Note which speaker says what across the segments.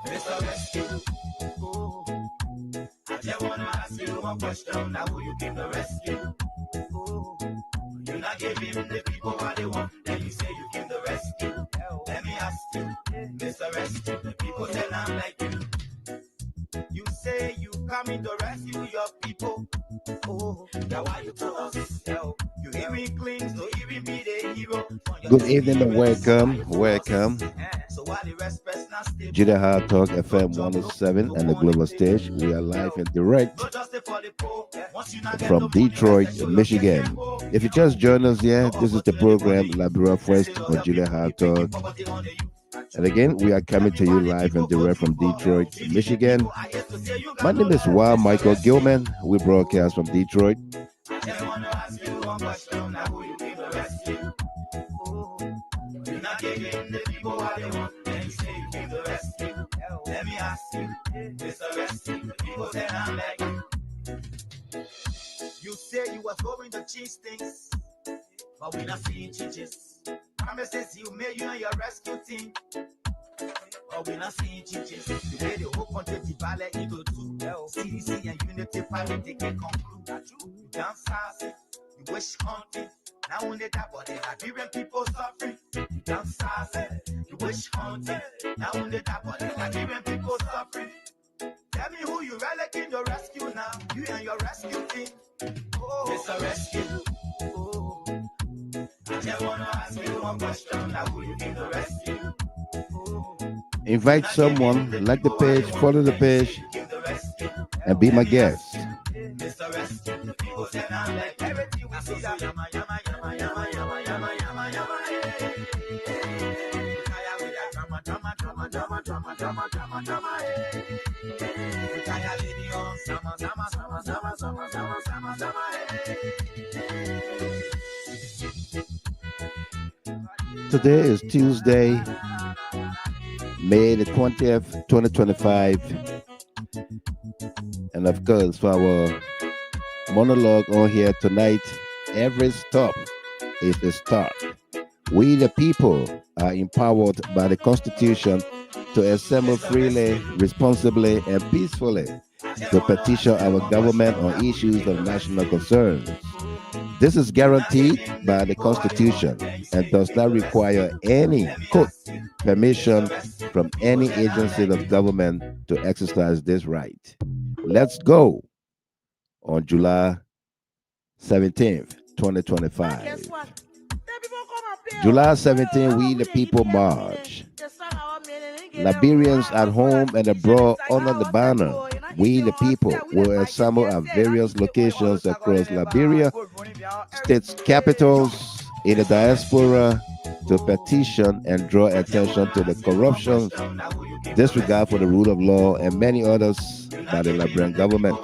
Speaker 1: Mr. Rescue. I just want to ask you one question. Now, who you give the rescue? You're not giving the people what they want. Then you say you give the rescue. Let me ask you, Mr. Rescue. The people say I'm like you. You say you coming to rescue your people. Now why you to us? You hear me cling, so even be the hero.
Speaker 2: Good evening and welcome.
Speaker 1: So why the rest press not stable?
Speaker 2: GHT Talk FM 107 and the global stage. We are live and direct from Detroit, Michigan. If you just joined us here, this is the program Liberia First on GHT Talk. And again, we are coming to you live and direct from Detroit, Michigan. My name is Wild Michael Gilman. We broadcast from Detroit.
Speaker 1: You say you was going to change things, but we not seeing changes. Promises you made, you and your rescue team, but we not seeing changes. You made the whole country divided into two. CDC and Unity Party, they can conclude that you dance sassy, you wish hunting. Now only that, but the Liberian people suffering. You dance sassy, you wish hunting. Now only that, but the Liberian people suffering. Tell me who you really came to rescue now. You and your rescue team. Mr. Rescue. I just want to ask you one question. Now who you came to rescue?
Speaker 2: Invite someone, like the page, follow the page, and be my guest.
Speaker 1: Mr. Rescue. People say I'm like everything we see that yama yama yama yama yama yama yama yama. Kaya with that drama drama drama drama drama drama drama drama. Kaya lady on sama sama sama sama sama sama sama sama.
Speaker 2: Today is Tuesday, May the 20th, 2025. And of course, for our monologue on here tonight, every stop is a start. We, the people, are empowered by the Constitution to assemble freely, responsibly, and peacefully to petition our government on issues of national concerns. This is guaranteed by the Constitution and does not require any quote, permission from any agency of government to exercise this right. Let's go on July 17th, 2025. July 17th, we the people march. Liberians at home and abroad under the banner, we the people will assemble at various locations across Liberia, states capitals, in the diaspora to petition and draw attention to the corruption, disregard for the rule of law, and many others by the Liberian government.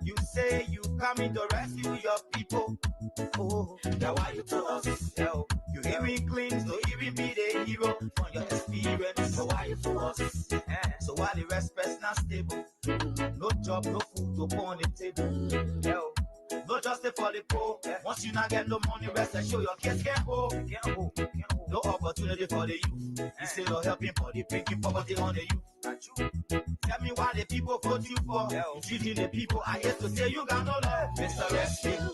Speaker 1: You say you coming to rescue your people. Now why you to us? You hear me clean, so even be the hero from your experience. So why you to us? So why the rest press not stable? No job, no food to put on the table. No justice for the poor. Once you not get no money, rest and show your kids can't hold. No opportunity for the youth. Instead of helping for the bringing poverty on the youth. Tell me why the people vote you for. You treating the people I hate to say you got no love. Mr. Rescue.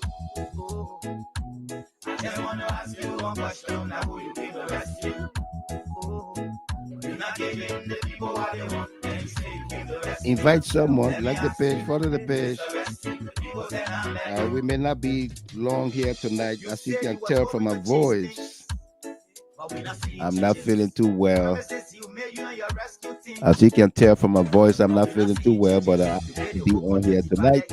Speaker 1: I just want to ask you one question. Now who you give the rescue? You're not giving the people what they want. Then you say you give the rescue.
Speaker 2: Invite someone, like the page, follow the page. We may not be long here tonight, as you can tell from my voice. I'm not feeling too well. As you can tell from my voice, I'm not feeling too well, but I'll be on here tonight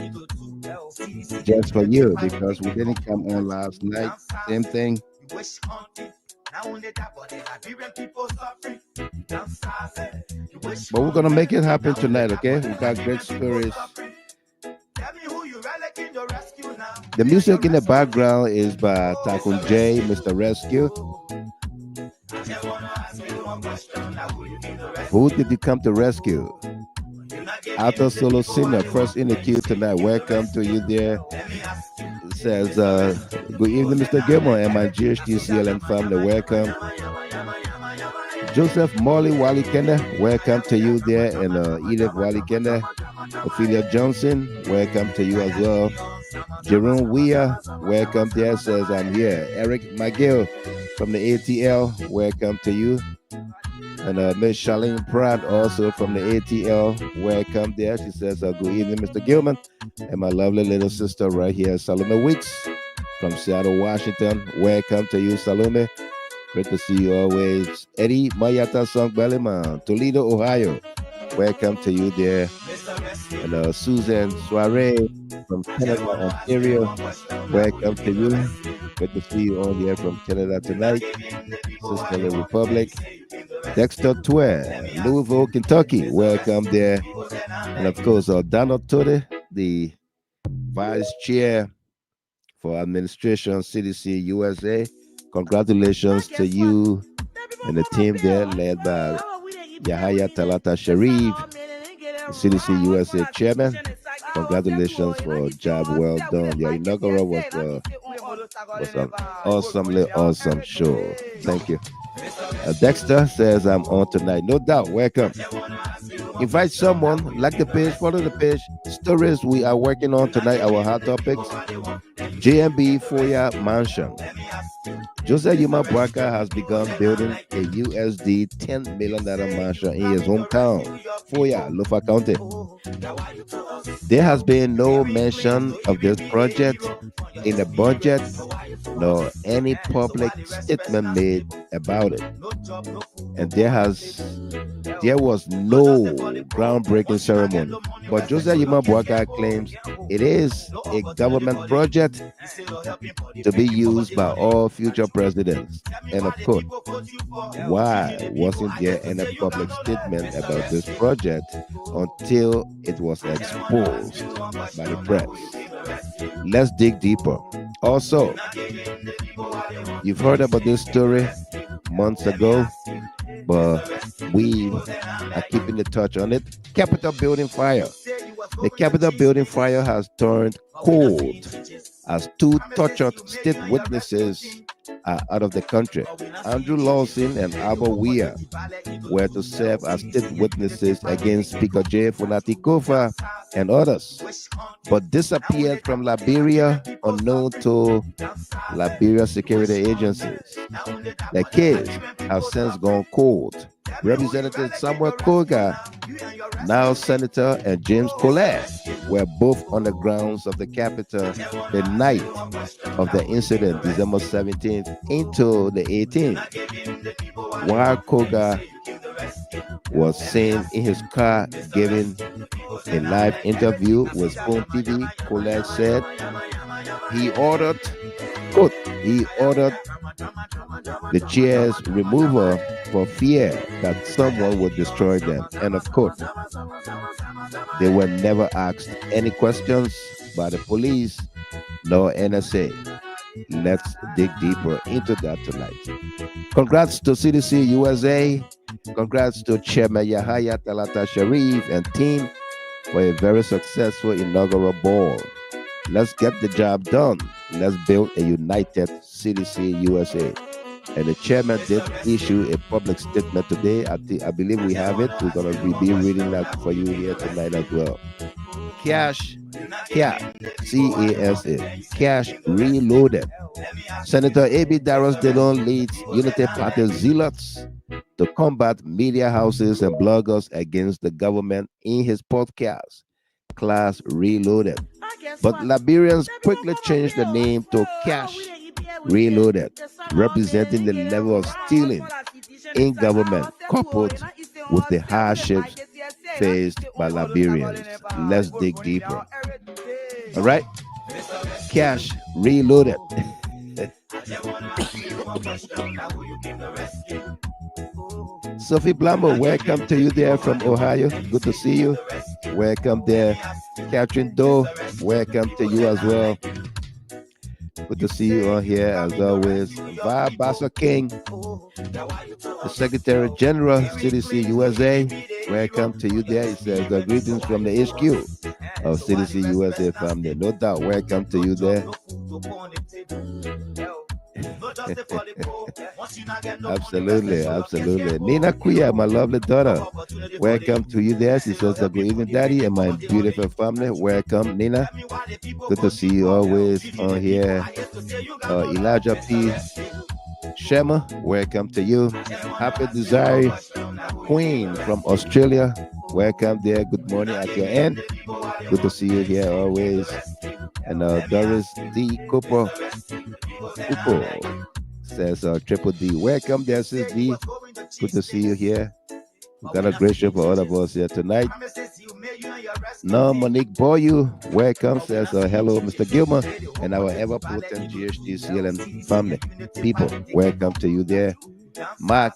Speaker 2: just for you because we didn't come on last night. Same thing. But we're going to make it happen tonight, okay? We got great spirits. The music in the background is by Takun J, Mr. Rescue. Who did you come to rescue? Alto Solo Singer, first in the queue tonight. Welcome to you there. It says, good evening, Mr. Gilmore and my GHT CLN family. Welcome. Joseph Molly Wally Kenda, welcome to you there. And Edith Wally Kenda. Ophelia Johnson, welcome to you as well. Jerome Weir, welcome there. Says, I'm here. Eric McGill from the ATL, welcome to you. And Miss Charlene Pratt, also from the ATL, welcome there. She says, good evening, Mr. Gilman, and my lovely little sister right here, Salome Weeks from Seattle, Washington. Welcome to you, Salome. Great to see you always. Eddie Mayata Song Bellyman, Toledo, Ohio. Welcome to you there. And Susan Soiree from Canada, Ontario. Welcome to you. Good to see you on here from Canada tonight. Sister Republic. Dexter Twain, Louisville, Kentucky. Welcome there. And of course, Donald Tote, the Vice Chair for Administration, CDC USA. Congratulations to you and the team there led by Yahya Talata Sharif, the CDC USA Chairman. Congratulations for a job well done. Your inaugural was an awesome show. Thank you. Dexter says, I'm on tonight. No doubt. Welcome. Invite someone, like the page, follow the page. Stories we are working on tonight, our hot topics. JMB Foya Mansion. Jose Yuma Bwaka has begun building a USD $10 million mansion in his hometown, Foya, Lofa County. There has been no mention of this project in the budget, nor any public statement made about it. And there was no groundbreaking ceremony. But Jose Yuma Bwaka claims it is a government project to be used by all future presidents. And of course, why wasn't there any public statement about this project until it was exposed by the press? Let's dig deeper. Also, you've heard about this story months ago, but we are keeping the touch on it. Capitol building fire. The Capitol building fire has turned cold as two tortured state witnesses are out of the country. Andrew Lawson and Albert Weir were to serve as state witnesses against Speaker J. Funati Kofa and others, but disappeared from Liberia unknown to Liberia security agencies. The case has since gone cold. Representative Samuel Koker, now Senator, and James Collette were both on the grounds of the Capitol the night of the incident, December 17th into the 18th. While Koker was seen in his car giving a live interview with Spoon TV, Collette said he ordered the chair's removal for fear that someone would destroy them. And of course, they were never asked any questions by the police nor NSA. Let's dig deeper into that tonight. Congrats to CDC USA. Congrats to Chairman Yahya Talata Sharif and team for a very successful inaugural ball. Let's get the job done. Let's build a united CDC USA. And the chairman did issue a public statement today. I believe we have it. We're going to be reading that for you here tonight as well. Cash, C-A-S-A, Cash Reloaded. Senator A.B. Darros Delon leads Unity Party zealots to combat media houses and bloggers against the government in his podcast, Class Reloaded. But Liberians quickly changed the name to Cash Reloaded, representing the level of stealing in government coupled with the hardships faced by Liberians. Let's dig deeper. All right? Cash Reloaded. Sophie Blambo, welcome to you there from Ohio. Good to see you. Welcome there. Catherine Doe, welcome to you as well. Good to see you on here as always. Vibe Bassa King, the Secretary General, CDC USA. Welcome to you there. It says greetings from the HQ of CDC USA family. No doubt, welcome to you there. Absolutely, absolutely. Nina Kuya, my lovely daughter. Welcome to you there. She says good evening, Daddy, and my beautiful family. Welcome, Nina. Good to see you always on here. Elijah P. Shema, welcome to you. Happy Desire Queen from Australia. Welcome there. Good morning at your end. Good to see you here always. And Doris D. Cooper says Triple D. Welcome there, Sis D. Good to see you here. We got a great show for all of us here tonight. No, Monique Boyu, welcome, says hello, Mr. Gilmer, and our ever potent GHT CLN family. People, welcome to you there. Mark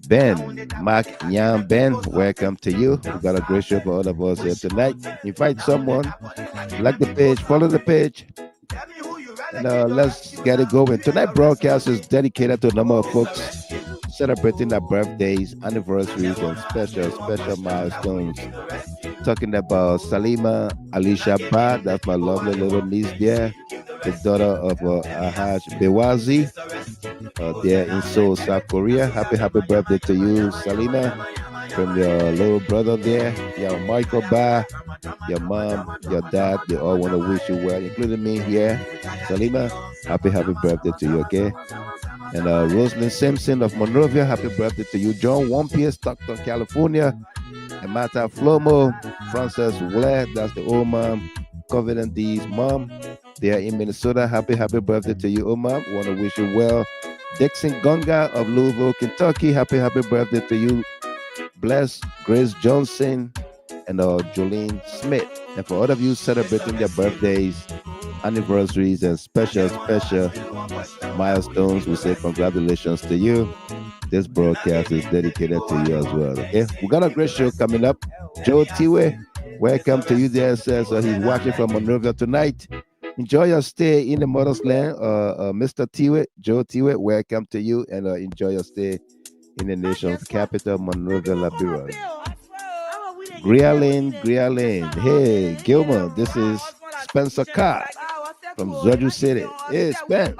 Speaker 2: Ben, Mark Nyam Ben, welcome to you. We got a great show for all of us here tonight. Invite someone, like the page, follow the page, and let's get it going. Tonight's broadcast is dedicated to a number of folks celebrating their birthdays, anniversaries, and special milestones. Talking about Salima Alicia Ba, that's my lovely little niece there, the daughter of Ahaj Bewazi, there in Seoul, South Korea. Happy birthday to you, Salima, from your little brother there, your Michael Ba, your mom, your dad. They all want to wish you well, including me here. Salima, happy birthday to you, okay? And Rosalind Simpson of Monrovia, happy birthday to you. John Wampier, Stockton, California. And Mata Flomo, Frances Wler, that's the old mom, Covenant D's mom. They are in Minnesota. Happy birthday to you, Oma. Want to wish you well. Dixon Gonga of Louisville, Kentucky. Happy birthday to you. Bless Grace Johnson and Jolene Smith. And for all of you celebrating their birthdays, anniversaries, and special milestones, we say congratulations to you. This broadcast is dedicated to you as well. Okay, we got a great show coming up. Joe Tiwe, welcome to you there. Says he's watching from Monrovia tonight. Enjoy your stay in the mother's land, Mr. Tiwe, Joe Tiwe. Welcome to you, and enjoy your stay in the nation's capital, Monrovia, Liberia. Grialin. Hey, Gilmer, this is Spencer Carr from Georgia City. Hey, Spence.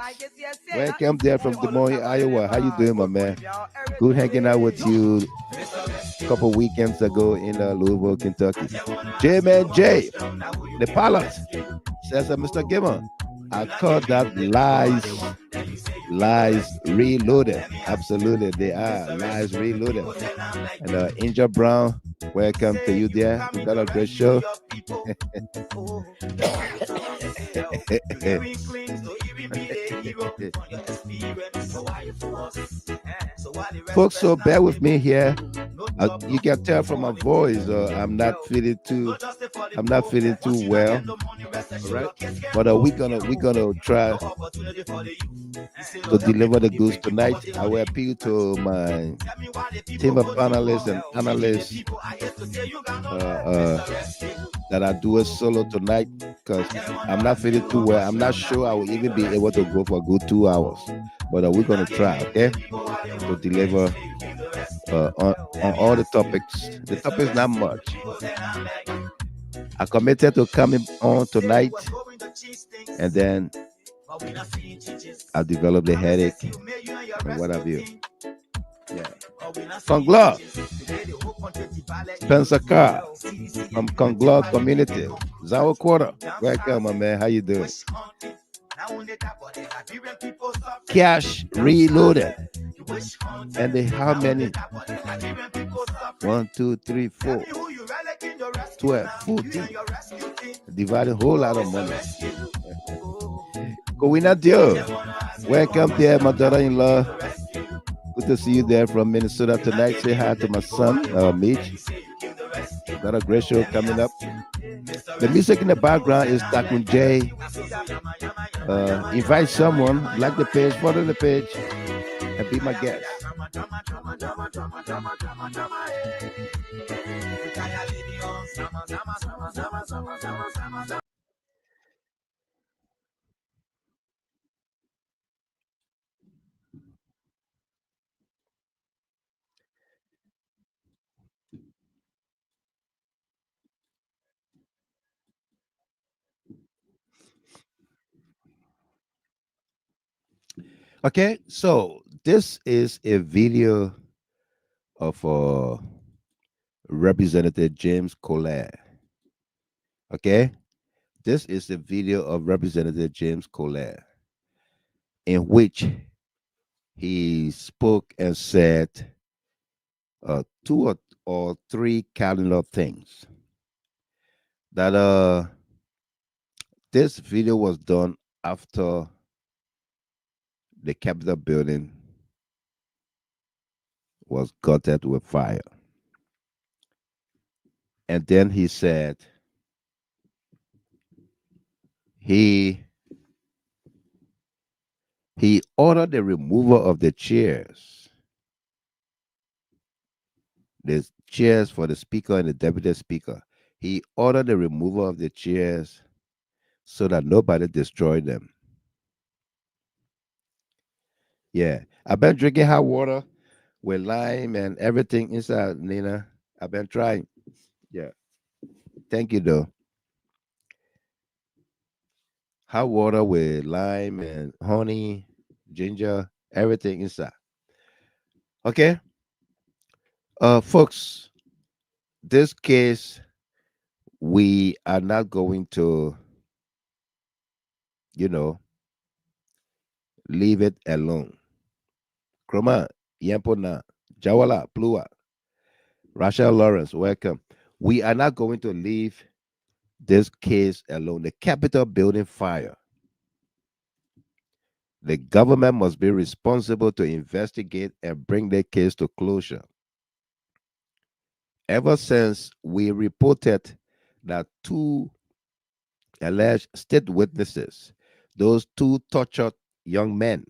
Speaker 2: Welcome there from Des Moines, Iowa. How you doing, my man? Good hanging out with you a couple weekends ago in Louisville, Kentucky. J-Man J, the pilot, says Mr. Gilmer, I call that lies reloaded. Absolutely, they are lies reloaded. And Angel Brown, welcome to you there. We got a great show. Folks, so bear with me here. You can tell from my voice, I'm not feeling too well. All right, but we're gonna try to deliver the goods tonight. I will appeal to my team of panelists and analysts that I do a solo tonight because I'm not feeling too well. I'm not sure I will even be able to go for a good 2 hours, but we're gonna try, okay, to deliver on all the topics. The topics not much. I committed to coming on tonight, and then I developed a headache and what have you. Yeah. Conglow, Spencer Carr from Conglow Community, Zawa Quarter. Welcome, my man. How you doing? Cash Reloaded. And they how many? 1, 2, 3, 4, 12, 14. Divided a whole lot of money. Kowina Dio. Welcome there, my daughter-in-law. Good to see you there from Minnesota tonight. Say hi to my son, Mitch. Got a great show coming up. The music in the background is Takun J. Invite someone, like the page, follow the page, and be my guest. Okay, so this is a video of Representative James Koker. Okay, this is a video of Representative James Koker in which he spoke and said two or three cardinal things. That this video was done after the Capitol building was gutted with fire. And then he said he ordered the removal of the chairs for the speaker and the deputy speaker. He ordered the removal of the chairs so that nobody destroyed them. Yeah, I've been drinking hot water with lime and everything inside, Nina. I've been trying. Yeah, thank you, though. Hot water with lime and honey, ginger, everything inside. Okay, folks, this case we are not going to, leave it alone. Kroma, Yampona, Jawala, Plua, Rachel Lawrence, welcome. We are not going to leave this case alone. The Capitol building fire. The government must be responsible to investigate and bring the case to closure. Ever since we reported that two alleged state witnesses, those two tortured young men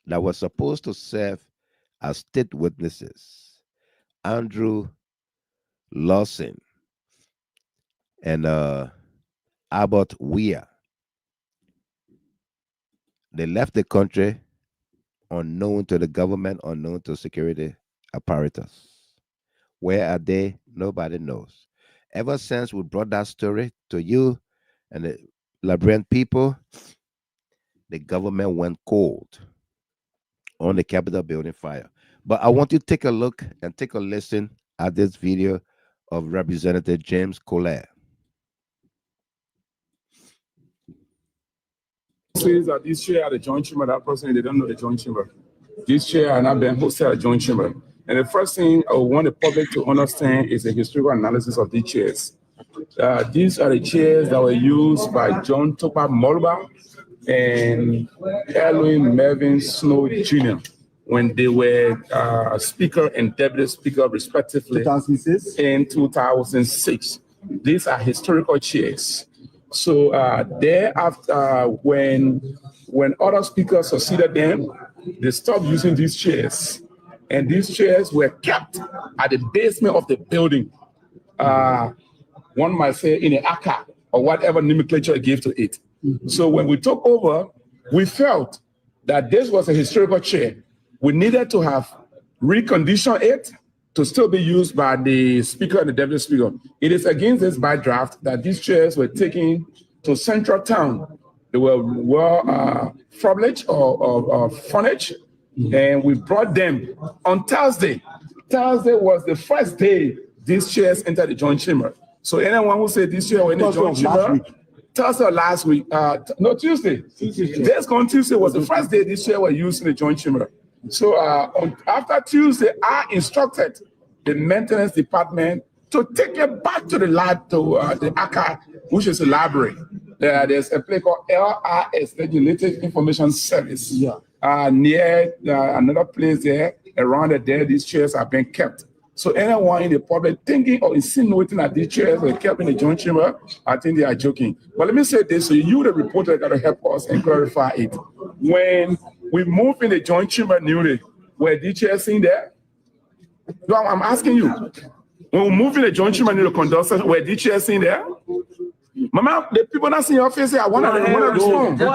Speaker 2: that were supposed to serve as state witnesses, Andrew Lawson and Abbott Weir, they left the country unknown to the government, unknown to security apparatus. Where are they? Nobody knows. Ever since we brought that story to you and the Liberian people, the government went cold on the Capitol building fire. But I want you to take a look and take a listen at this video of Representative James Koker.
Speaker 3: Says that this chair at the joint chamber, that person, they don't know the joint chamber. This chair has not been hosted at the joint chamber. And the first thing I want the public to understand is the historical analysis of these chairs. These are the chairs that were used by John Topa Molba and Erwin Melvin Snow Jr. when they were speaker and deputy speaker respectively 2006. In 2006. These are historical chairs. So thereafter, when other speakers succeeded them, they stopped using these chairs. And these chairs were kept at the basement of the building. One might say in an archive or whatever nomenclature it gave to it. So when we took over, we felt that this was a historical chair. We needed to have reconditioned it to still be used by the speaker and the deputy speaker. It is against this draft that these chairs were taken to Central Town. They were furnished or furnished, and we brought them on Thursday. Thursday was the first day these chairs entered the joint chamber. So anyone who said this chair were in the joint chamber, Thursday or last week, no, Tuesday. This on Tuesday was the first day these chairs were used in the joint chamber. So after Tuesday, I instructed the maintenance department to take it back to the lab, to the archive, which is a library. There's a place called LRS, Legislative Information Service. Near another place there, around there, these chairs are being kept. So anyone in the public thinking or insinuating that these chairs were kept in the joint chamber, I think they are joking. But let me say this, so you, the reporter, got to help us and clarify it. When we moved in the joint chamber newly, were these chairs in there? No, I'm asking you. When we moved in the joint chamber newly conduct session, were these chairs in there? Mama, the people not seeing your face here, I want to respond.
Speaker 4: We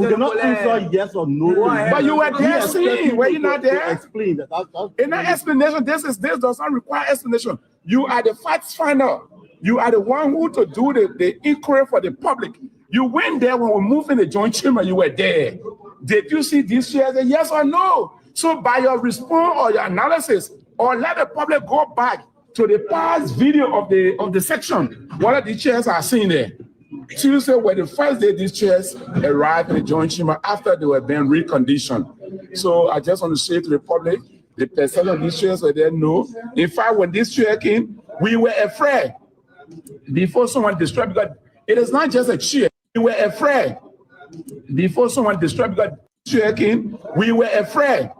Speaker 4: cannot answer yes or no.
Speaker 3: But you were there seeing, were you not there? Explain that. In that explanation, this does not require explanation. You are the facts finder. You are the one who to do the inquiry for the public. You went there when we moved in the joint chamber, you were there. Did you see these chairs? Yes or no? So by your response or your analysis, or let the public go back to the past video of the section, what are the chairs are seen there? Tuesday were the first day these chairs arrived in the joint chamber after they were being reconditioned. So I just want to say to the public, the percentage of these chairs were there, no. In fact, when this chair came, we were afraid before someone destroyed, because it is not just a chair. We were afraid before someone destroyed, because chair came, we were afraid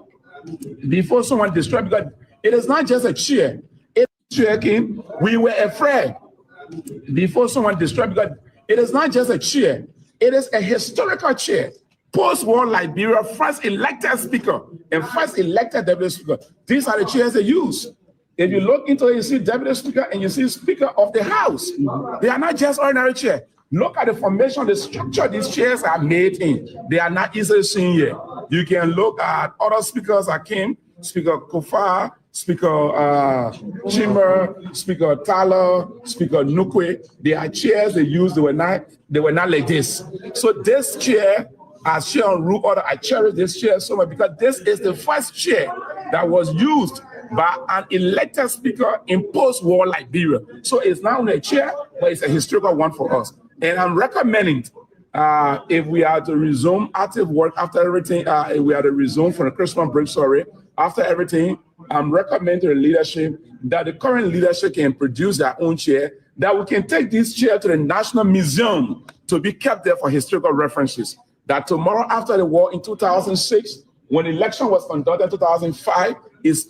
Speaker 3: before someone destroyed, because it is not just a chair. It's chair came, we were afraid before someone destroyed, because it is not just a chair. It is a historical chair. Post-war Liberia, first elected speaker and first elected deputy speaker. These are the chairs they use. If you look into it, you see deputy speaker and you see speaker of the house. They are not just ordinary chairs. Look at the formation, the structure these chairs are made in. They are not easily seen here. You can look at other speakers that came, Speaker Koker, Speaker Chimber, Speaker Tyler, Speaker Nukwe. They are chairs they used. They were not like this. So this chair, as chair on root order, I cherish this chair so much because this is the first chair that was used by an elected speaker in post-war Liberia. So it's not only a chair, but it's a historical one for us. And I'm recommending, if we are to resume active work after everything, if we are to resume from the Christmas break, after everything, I'm recommending to the leadership that the current leadership can produce their own chair, that we can take this chair to the National Museum to be kept there for historical references. That tomorrow after the war in 2006, when the election was conducted in 2005,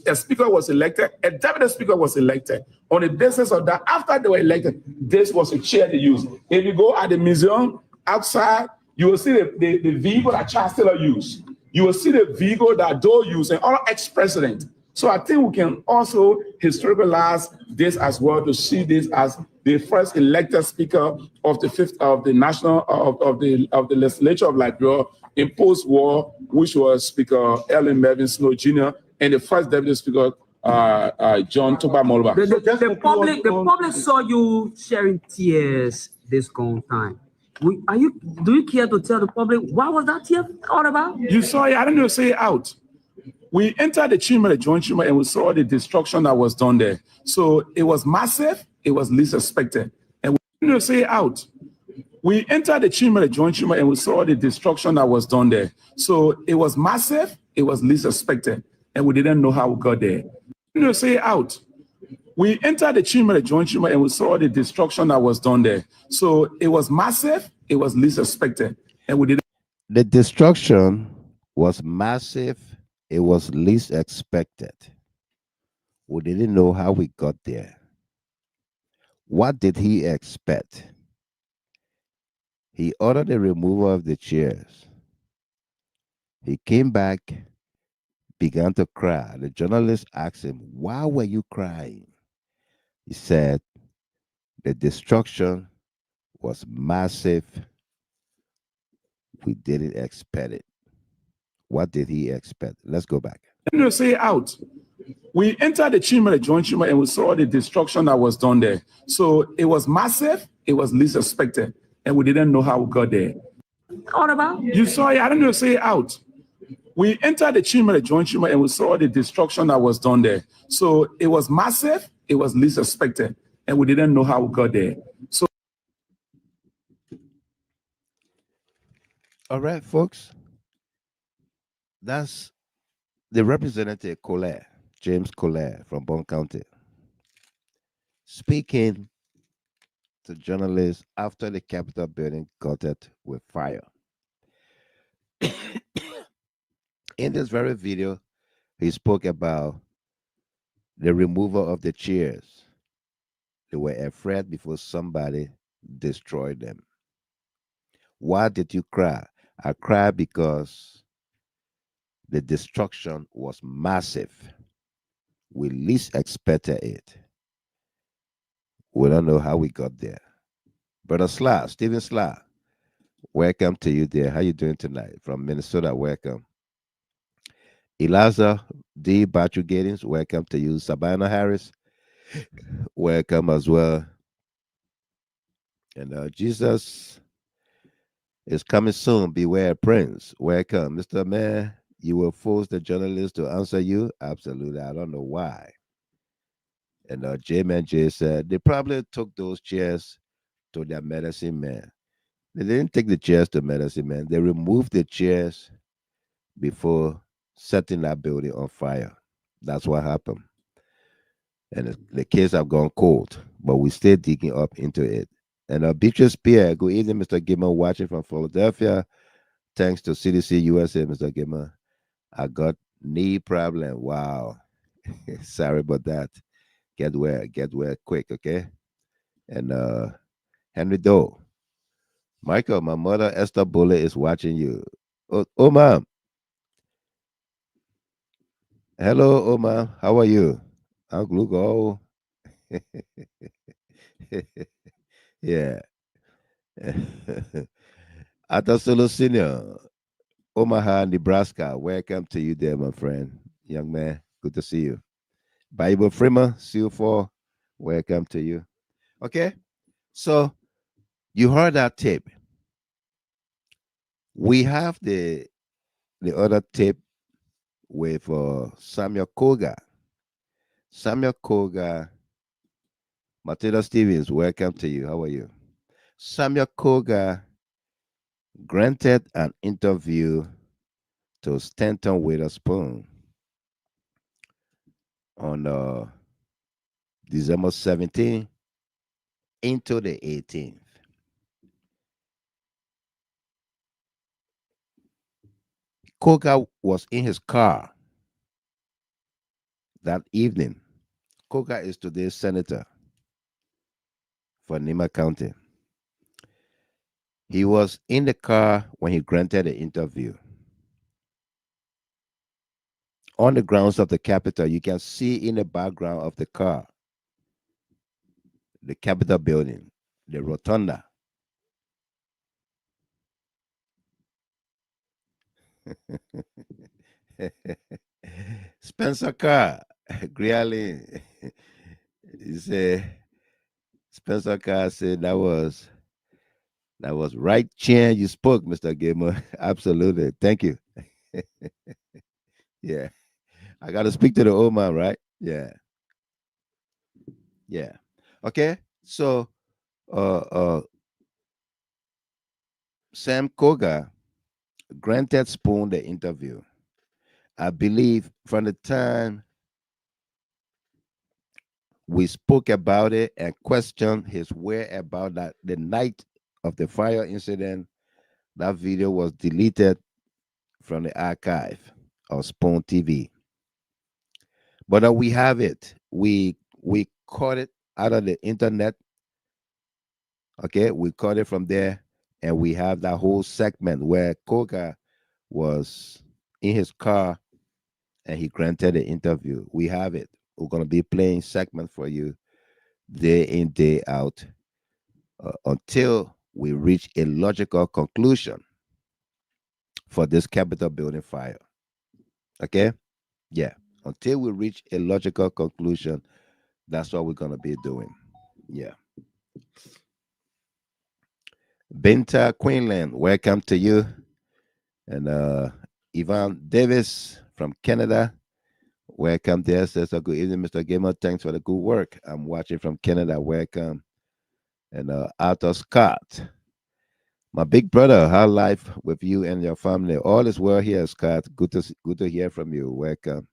Speaker 3: a speaker was elected, a deputy speaker was elected. On the basis of that, after they were elected, this was a chair they used. If you go at the museum outside, you will see the vehicle that Charles Taylor used. You will see the vehicle that Doe used and all ex-presidents. So I think we can also historicalize this as well, to see this as the first elected speaker of the national of the legislature of Liberia in post-war, which was Speaker Ellen Mervyn Snow Jr. and the first deputy speaker John Toba Molba.
Speaker 5: The public saw you sharing tears this whole time. Do you care to tell the public what was that tear all about?
Speaker 3: You saw it. I didn't know say it out. We entered the chamber, the joint chamber, and we saw the destruction that was done there. So it was massive. It was least expected. And we didn't say it out. We entered the chamber, the joint chamber, and we saw the destruction that was done there. So it was massive. It was least expected. And we didn't know how we got there. We didn't say it out. We entered the chamber, the joint chamber, and we saw the destruction that was done there. So it was massive. It was least expected. And we didn't.
Speaker 2: The destruction was massive. It was least expected. We didn't know how we got there. What did he expect? He ordered the removal of the chairs. He came back, began to cry. The journalist asked him, "Why were you crying?" He said, "The destruction was massive. We didn't expect it." What did he expect? Let's go back.
Speaker 3: No, say it out. We entered the chamber, the joint chamber, and we saw the destruction that was done there. So it was massive. It was least expected. And we didn't know how we got there.
Speaker 5: All about?
Speaker 3: You saw it. I don't know, say it out. We entered the chamber, the joint chamber, and we saw the destruction that was done there. So it was massive. It was least expected. And we didn't know how we got there. So.
Speaker 2: All right, folks. That's the representative Koker, James Koker from Bon County, speaking to journalists after the Capitol building caught it with fire. In this very video, he spoke about the removal of the chairs. They were afraid before somebody destroyed them. Why did you cry? I cried because the destruction was massive. We least expected it. We don't know how we got there. Brother Sla, Stephen Sla, welcome to you there. How you doing tonight? From Minnesota, welcome. Eliza D. Batu Gatings, welcome to you. Sabina Harris, welcome as well. And Jesus It's coming soon. Beware, Prince. Welcome, Mr. Man. You will force the journalist to answer you? Absolutely. I don't know why. And J-Man J said they probably took those chairs to their medicine man. They didn't take the chairs to medicine man. They removed the chairs before setting that building on fire. That's what happened. And the case have gone cold, but we still digging up into it. And Beatrice Pierre, good evening, Mr. Gimmer, watching from Philadelphia. Thanks to CDC USA, Mr. Gimmer. I got knee problem. Wow. Sorry about that. Get well quick, okay? And Henry Doe. Michael, my mother Esther Bullet is watching you. Oh ma'am. Hello, oh ma'am. How are you? I'm Glugo. Yeah. Atasolo Senior, Omaha, Nebraska. Welcome to you there, my friend. Young man, good to see you. Bible Framer, CO4, welcome to you. Okay, so you heard that tape. We have the other tape with Samuel Koga. Samuel Koga, Matilda Stevens, welcome to you. How are you? Samuel Koga granted an interview to Stanton Witherspoon on December 17th into the 18th. Koga was in his car that evening. Koga is today's senator for Nima County. He was in the car when he granted the interview. On the grounds of the Capitol, you can see in the background of the car the Capitol building, the rotunda. Spencer Carr, Greeley. He said, Spencer Carr said that was right chin you spoke, Mr. Gamer. Absolutely. Thank you. Yeah. I gotta speak to the old man, right? Yeah. Yeah. Okay. So Sam Koga granted Spoon the interview. I believe from the time we spoke about it and questioned his whereabouts that the night of the fire incident, that video was deleted from the archive of Spoon TV. But we have it. We caught it out of the internet. Okay, we caught it from there, and we have that whole segment where Koga was in his car and he granted the interview. We have it. We're gonna be playing segment for you day in, day out, until we reach a logical conclusion for this Capitol building fire. Okay? Yeah. Until we reach a logical conclusion, that's what we're gonna be doing. Yeah. Binta Queenland, welcome to you. And Ivan Davis from Canada, welcome there. Says a good evening, Mr. Gamer. Thanks for the good work. I'm watching from Canada. Welcome. And Arthur Scott, my big brother, how life with you and your family? All is well here, Scott. Good to hear from you. Welcome.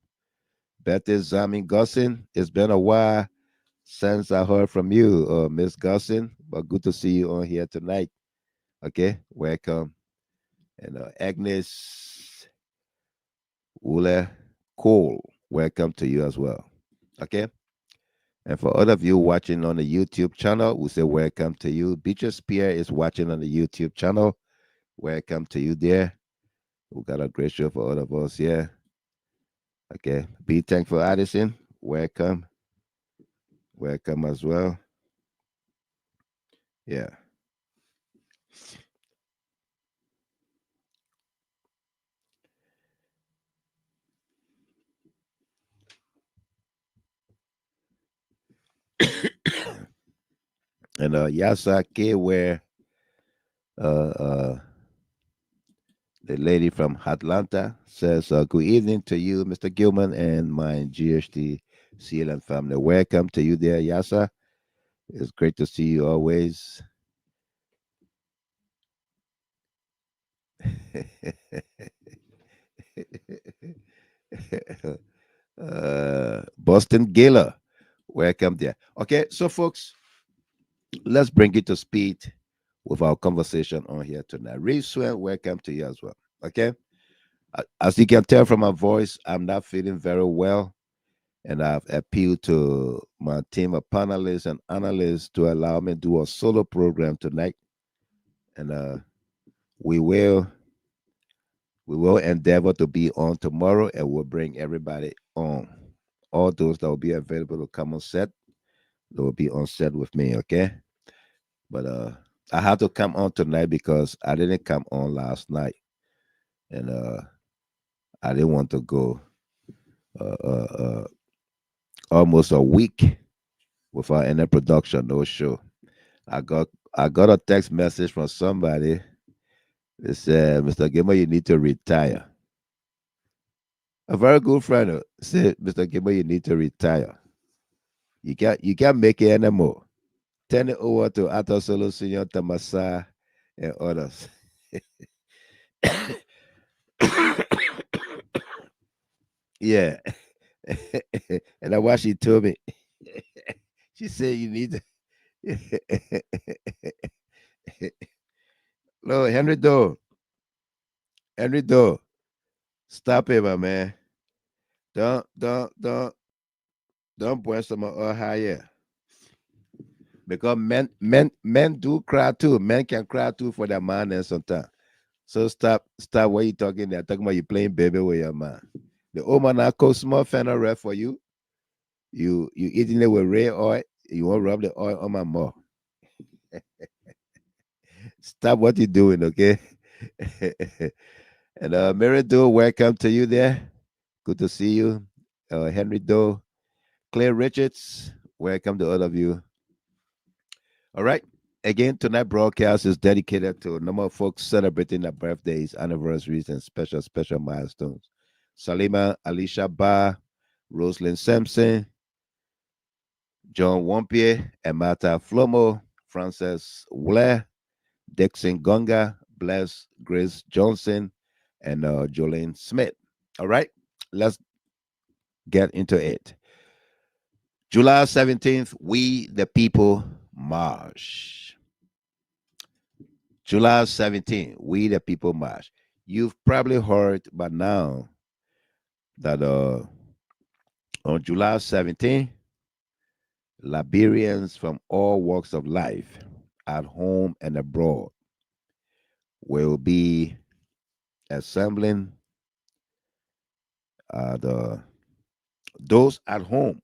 Speaker 2: Betty Zamin Gussin, it's been a while since I heard from you, Miss Gussin, but good to see you on here tonight. Okay, welcome. And Agnes Wule Cole, welcome to you as well. Okay. And for all of you watching on the YouTube channel, we say welcome to you. Beatrice Pierre is watching on the YouTube channel. Welcome to you there. We got a great show for all of us here. Okay. Be thankful, Addison. Welcome. Welcome as well. Yeah. And Yasa K, where The lady from Atlanta says, good evening to you, Mr. Gilman, and my GHT CLN family. Welcome to you there, Yasa. It's great to see you always. Boston Gala, welcome there. Okay, so folks, let's bring it to speed with our conversation on here tonight. Reese Swen, welcome to you as well. Okay, as you can tell from my voice, I'm not feeling very well, and I've appealed to my team of panelists and analysts to allow me to do a solo program tonight, and we will endeavor to be on tomorrow, and we'll bring everybody on. All those that will be available to come on set, they will be on set with me, okay? But I had to come on tonight because I didn't come on last night, and I didn't want to go almost a week without any production, no show. I got a text message from somebody. They said, "Mr. Gamer, you need to retire." A very good friend said, "Mr. Gamer, you need to retire. You can't make it anymore." Turn it over to Ato Solo Senior Tamasa and others. Yeah. And that's what she told me. She said you need to no, Henry Doe. Henry Doe. Stop it, my man. Don't point some higher. Because men do cry too. Men can cry too for their man and sometimes. So stop what you talking there. Talking about you playing baby with your man. The old man I call small fennel red for you. You eating it with red oil. You want to rub the oil on my mouth. Stop what you're doing, okay? And Mary Doe, welcome to you there. Good to see you. Henry Doe, Claire Richards, welcome to all of you. All right. Again, tonight's broadcast is dedicated to a number of folks celebrating their birthdays, anniversaries, and special milestones. Salima Alicia Ba, Rosalind Sampson, John Wampier, Amata Flomo, Frances Wler, Dixon Gonga, Bless Grace Johnson, and Jolene Smith. All right, let's get into it. July 17th, We the People March. July 17th, We the People March. You've probably heard by now that on July 17th, Liberians from all walks of life, at home and abroad, will be assembling those at home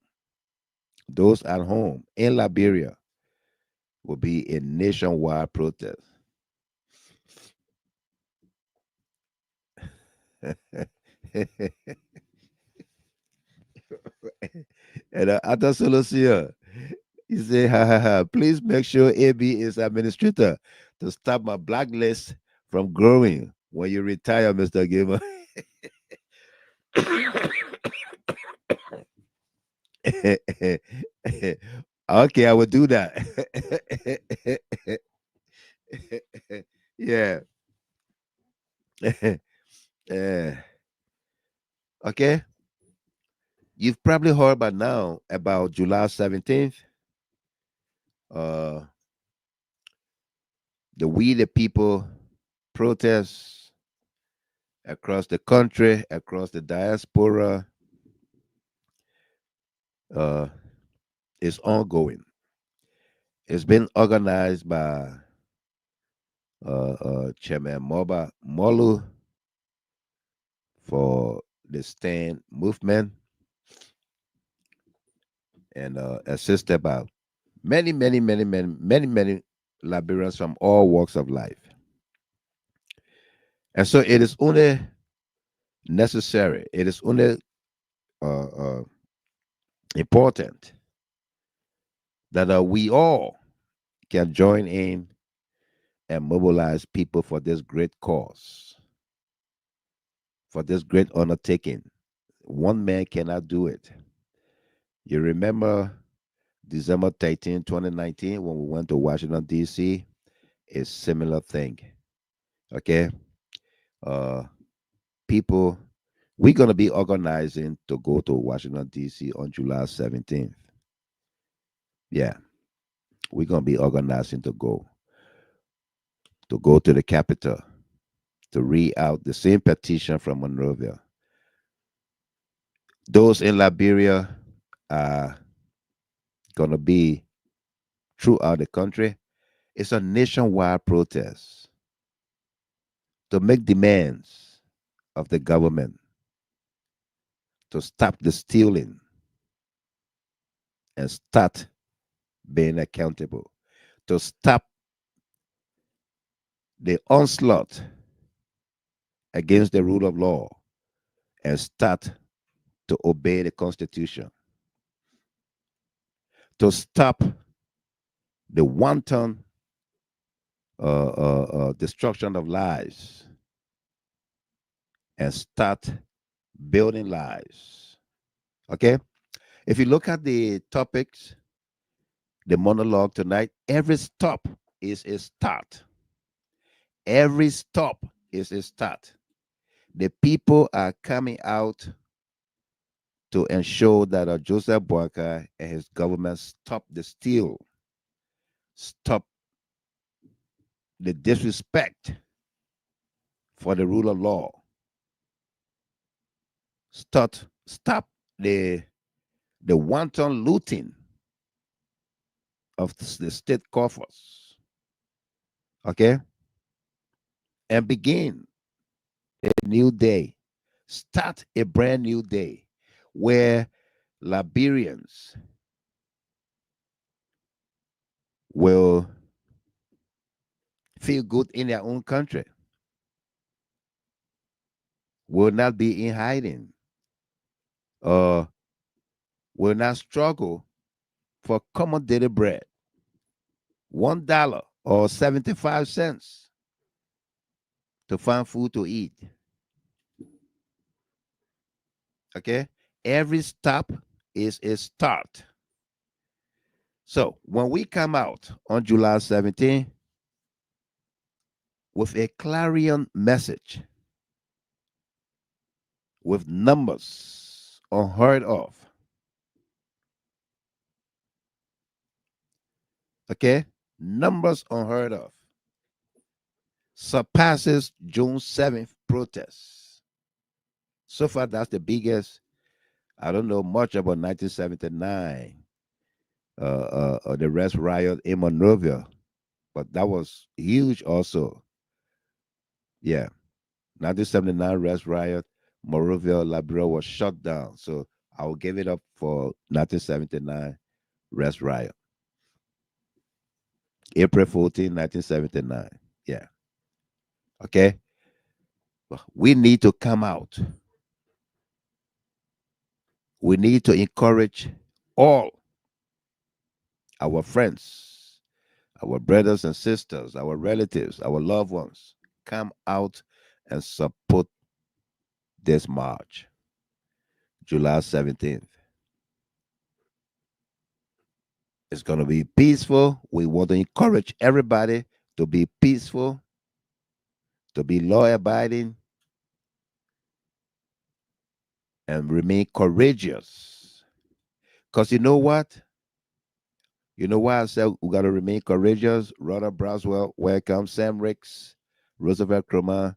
Speaker 2: in Liberia will be a nationwide protest. And Ata Solution, he said, ha ha ha, please make sure AB is administrator to stop my blacklist from growing when you retire, Mr. Gamer. Okay, I will do that. Yeah. Okay. You've probably heard by now about July 17th. Uh, the We the People protests across the country, across the diaspora, is ongoing. It's been organized by Chairman Moba Molu for the Stand movement and assisted by many Liberians from all walks of life. And so it is only necessary, it is only important that we all can join in and mobilize people for this great cause. for this great undertaking. One man cannot do it. You remember December 13, 2019, when we went to Washington, D.C.? A similar thing. Okay? Uh, People, we're going to be organizing to go to Washington, D.C. on July 17th. Yeah, we're going to be organizing to go to the Capitol to read out the same petition from Monrovia. Those in Liberia are going to be throughout the country. It's a nationwide protest to make demands of the government to stop the stealing and start being accountable, to stop the onslaught against the rule of law and start to obey the Constitution, to stop the wanton destruction of lives and start building lives. Okay? If you look at the topics, the monologue tonight, every stop is a start. Every stop is a start. The people are coming out to ensure that Joseph Boakai and his government stop the steal, stop the disrespect for the rule of law, stop the wanton looting of the state coffers, okay, and begin a new day, start a brand new day where Liberians will feel good in their own country, will not be in hiding, or will not struggle for common daily bread, $1 or 75 cents to find food to eat. Okay? Every stop is a start. So when we come out on July 17th with a clarion message, with numbers unheard of, okay? Numbers unheard of, surpasses June 7th protests. So far, that's the biggest. I don't know much about 1979, the rest riot in Monrovia, but that was huge also. Yeah, 1979 rest riot, Monrovia, Liberia was shut down. So I will give it up for 1979 rest riot. April 14, 1979. Yeah. Okay. We need to come out. We need to encourage all our friends, our brothers and sisters, our relatives, our loved ones, come out and support this march, July 17th. It's going to be peaceful. We want to encourage everybody to be peaceful, to be law abiding, and remain courageous. Because you know what? You know why I said we got to remain courageous? Rhoda Braswell, welcome. Sam Ricks, Roosevelt Croma,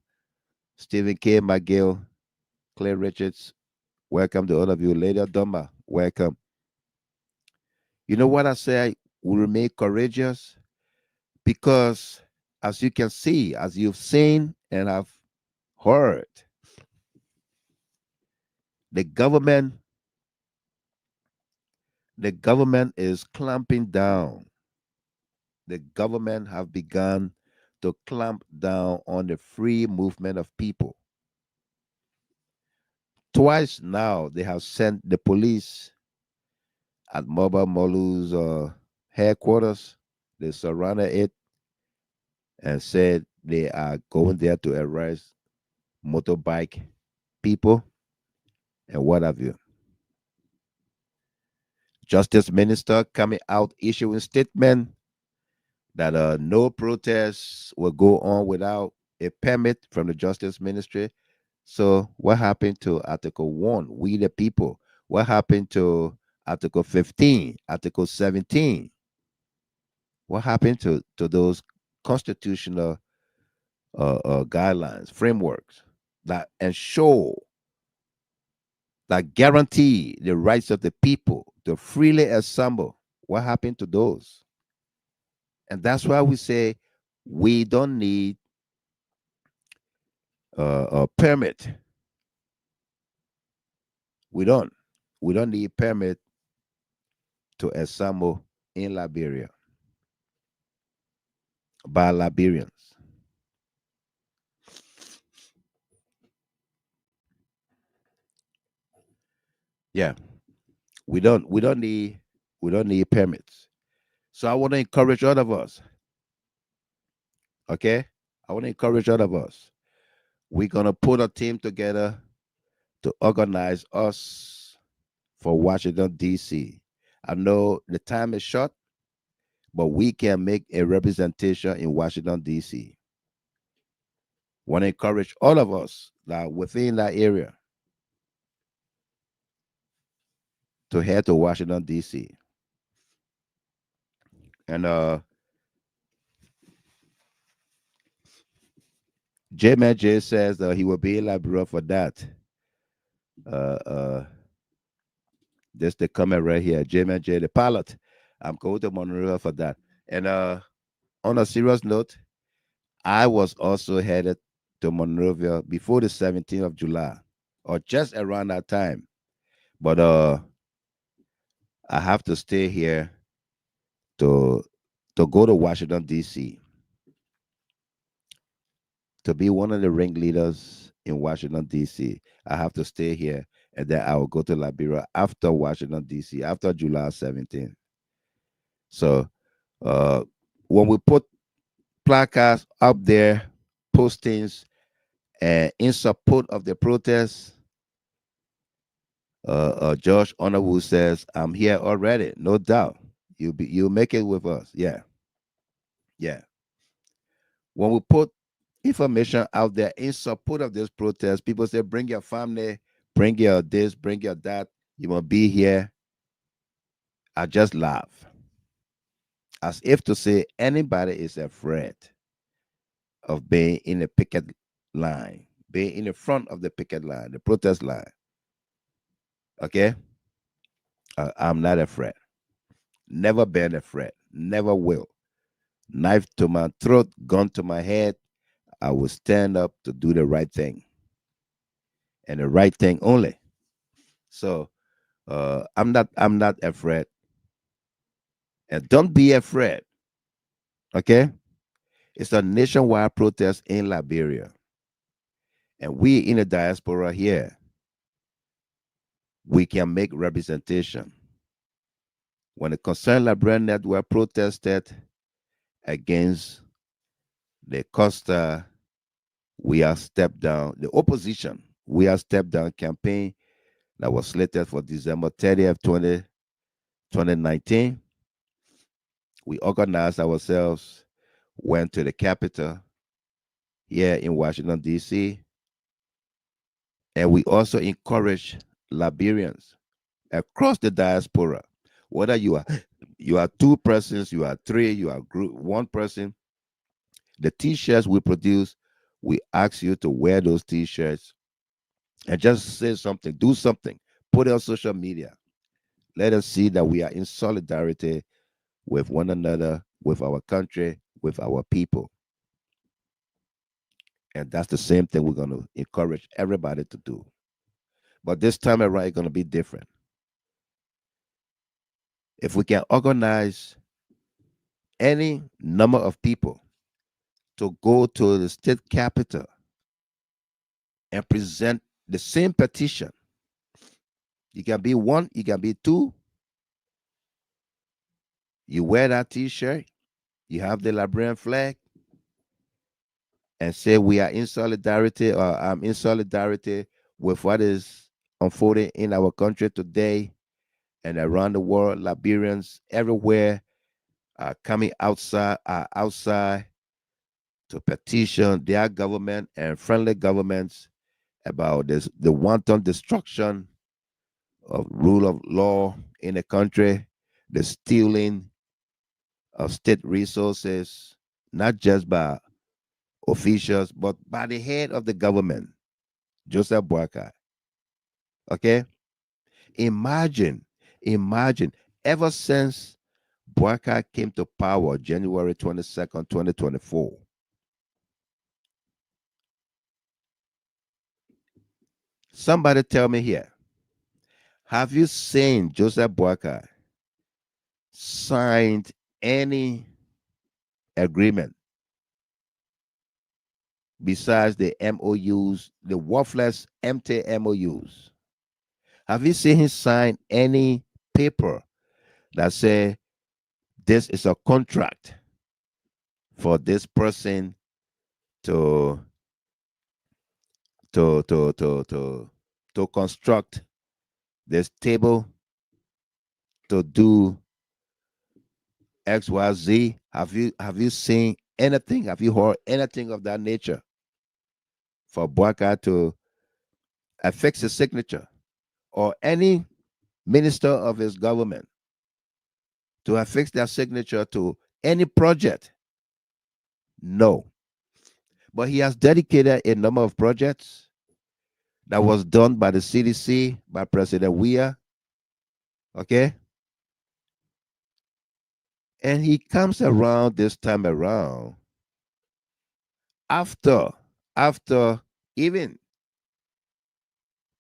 Speaker 2: Stephen K. McGill, Claire Richards, welcome to all of you. Lady Dumba, welcome. You know what I say? We remain courageous because, as you can see, as you've seen and have heard, the government is clamping down. The government have begun to clamp down on the free movement of people. Twice now, they have sent the police at Mobile Molu's headquarters. They surrounded it and said they are going there to arrest motorbike people, and what have you. Justice Minister coming out issuing statement that no protests will go on without a permit from the Justice Ministry. So what happened to Article 1, we the people? What happened to Article 15, Article 17? What happened to those constitutional guidelines, frameworks that ensure, that guarantee the rights of the people to freely assemble? What happened to those? And that's why we say we don't need a permit. We don't need permit to assemble in Liberia by Liberians. Yeah, we don't need permits. So I want to encourage all of us. Okay, I want to encourage all of us. We're gonna put a team together to organize us for Washington D.C. I know the time is short, but we can make a representation in Washington D.C. Want to encourage all of us that within that area to head to Washington D.C. And J says he will be in Liberia for that. This the comment right here. J the pilot. I'm going to Monrovia for that. And on a serious note, I was also headed to Monrovia before the 17th of July, or just around that time. But I have to stay here to go to Washington D.C. to be one of the ringleaders in Washington D.C. I have to stay here, and then I will go to Liberia after Washington D.C. after July 17th. So when we put placards up there, postings, in support of the protests, Josh Honorwood says, "I'm here already, no doubt. You'll make it with us." Yeah. When we put information out there in support of this protest, people say, "Bring your family, bring your this, bring your that. You will be here." I just laugh, as if to say anybody is afraid of being in the picket line, being in the front of the picket line, the protest line. Okay? I'm not afraid. Never been afraid. Never will. Knife to my throat, gun to my head. I will stand up to do the right thing. And the right thing only. So I'm not afraid. And don't be afraid. Okay? It's a nationwide protest in Liberia. And we in the diaspora here, we can make representation. When the Concerned Liberian Network protested against the Costa We Are Step Down, the opposition We Are Step Down campaign that was slated for December 30th, 2019, we organized ourselves, went to the Capitol here in Washington, D.C., and we also encourage Liberians across the diaspora, whether you are two persons, you are three, you are group one person. The T-shirts we produce, we ask you to wear those T-shirts and just say something, do something, put it on social media. Let us see that we are in solidarity with one another, with our country, with our people. And that's the same thing we're going to encourage everybody to do. But this time around, it's going to be different. If we can organize any number of people to go to the state capitol and present the same petition, you can be one, you can be two. You wear that T-shirt, you have the Liberian flag, and say we are in solidarity, or I'm in solidarity with what is unfolding in our country today and around the world. Liberians everywhere are coming outside to petition their government and friendly governments about the wanton destruction of rule of law in the country, the stealing of state resources, not just by officials, but by the head of the government, Joseph Boakai. Okay? Imagine, ever since Boakai came to power January 22nd, 2024, somebody tell me here, have you seen Joseph Boakai signed any agreement besides the MOUs, the worthless, empty MOUs? Have you seen him sign any paper that say this is a contract for this person to construct this table, to do XYZ? Have you seen anything? Have you heard anything of that nature for Boakai to affix his signature, or any minister of his government to affix their signature to any project? No. But he has dedicated a number of projects that was done by the CDC, by President Weah. Okay? And he comes around this time around after even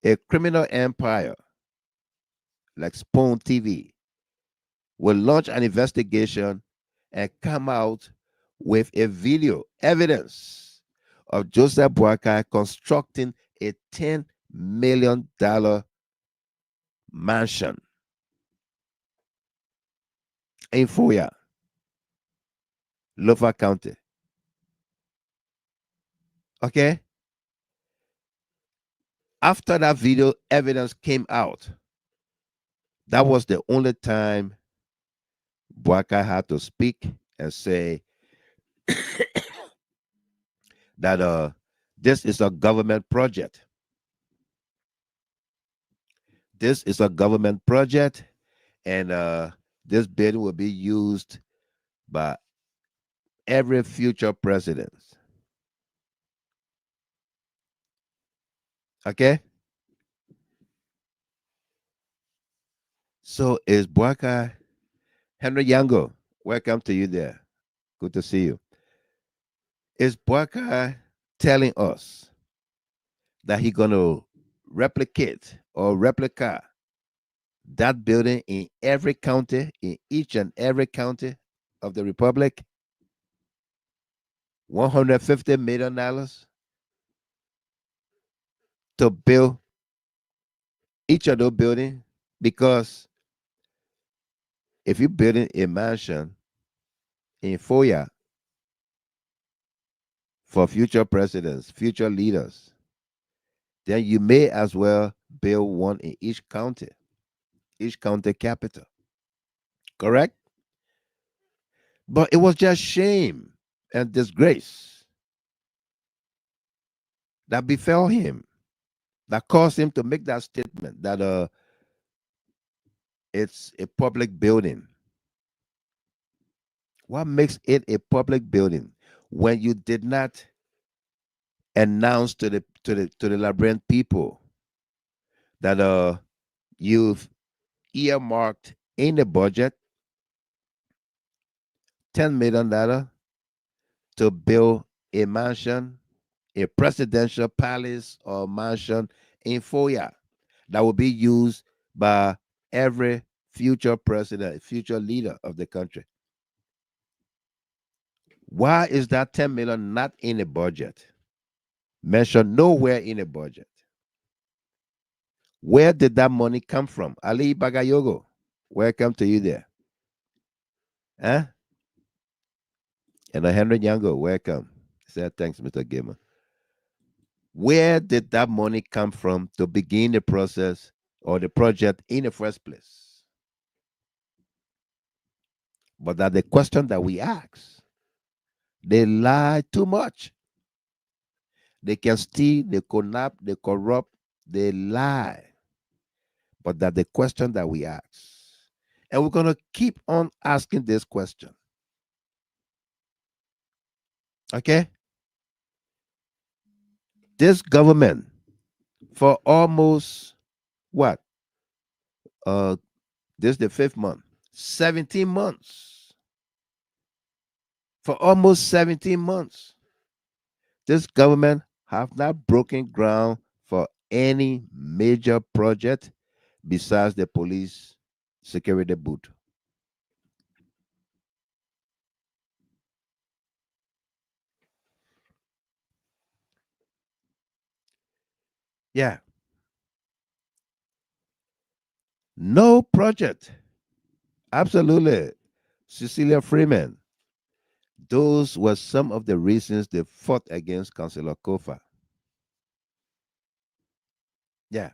Speaker 2: a criminal empire like Spoon TV will launch an investigation and come out with a video evidence of Joseph Boakai constructing a $10 million mansion in Foya, Lofa County. Okay? After that video evidence came out, that was the only time Boakai had to speak and say that this is a government project. This is a government project, and this building will be used by every future president. Okay? So is Boakai, Henry Yango, welcome to you there. Good to see you. Is Boakai telling us that he's going to replicate or replica that building in every county, in each and every county of the Republic? $150 million to build each of those buildings? Because if you're building a mansion in Foya for future presidents, future leaders, then you may as well build one in each county capital. Correct? But it was just shame and disgrace that befell him, that caused him to make that statement that it's a public building. What makes it a public building when you did not announce to the Liberian people that you've earmarked in the budget $10 million to build a mansion, a presidential palace or mansion in Foya that will be used by every future president, future leader of the country? Why is that 10 million not in the budget? Mentioned nowhere in the budget. Where did that money come from? Ali Bagayogo, welcome to you there. Huh? And Henry Yango, welcome. Say thanks, Mr. Gamer. Where did that money come from to begin the process or the project in the first place? But that's the question that we ask. They lie too much. They can steal, they kidnap, they corrupt, they lie. But that's the question that we ask. And we're going to keep on asking this question. Okay? This government, for almost what? This is the 5th month. 17 months. For almost 17 months, this government have not broken ground for any major project besides the police security booth. Yeah. No project. Absolutely. Cecilia Freeman. Those were some of the reasons they fought against Councillor Kofer. Yeah.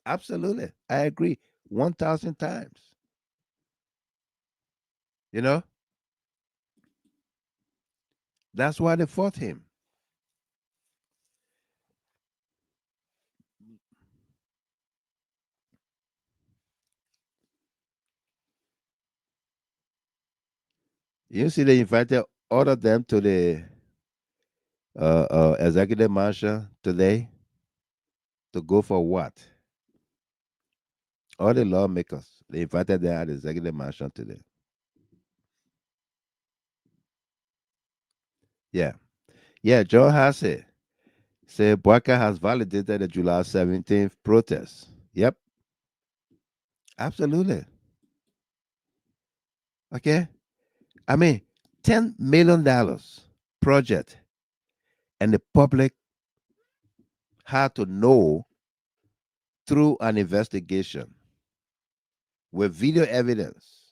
Speaker 2: Absolutely. I agree 1,000 times. You know? That's why they fought him. You see, they invited all of them to the executive marshal today to go for what? All the lawmakers, they invited them at the executive marshal today. Yeah. Yeah, John Hassey said Boakai has validated the July 17th protest. Yep. Absolutely. Okay. I mean, $10 million project, and the public had to know through an investigation with video evidence.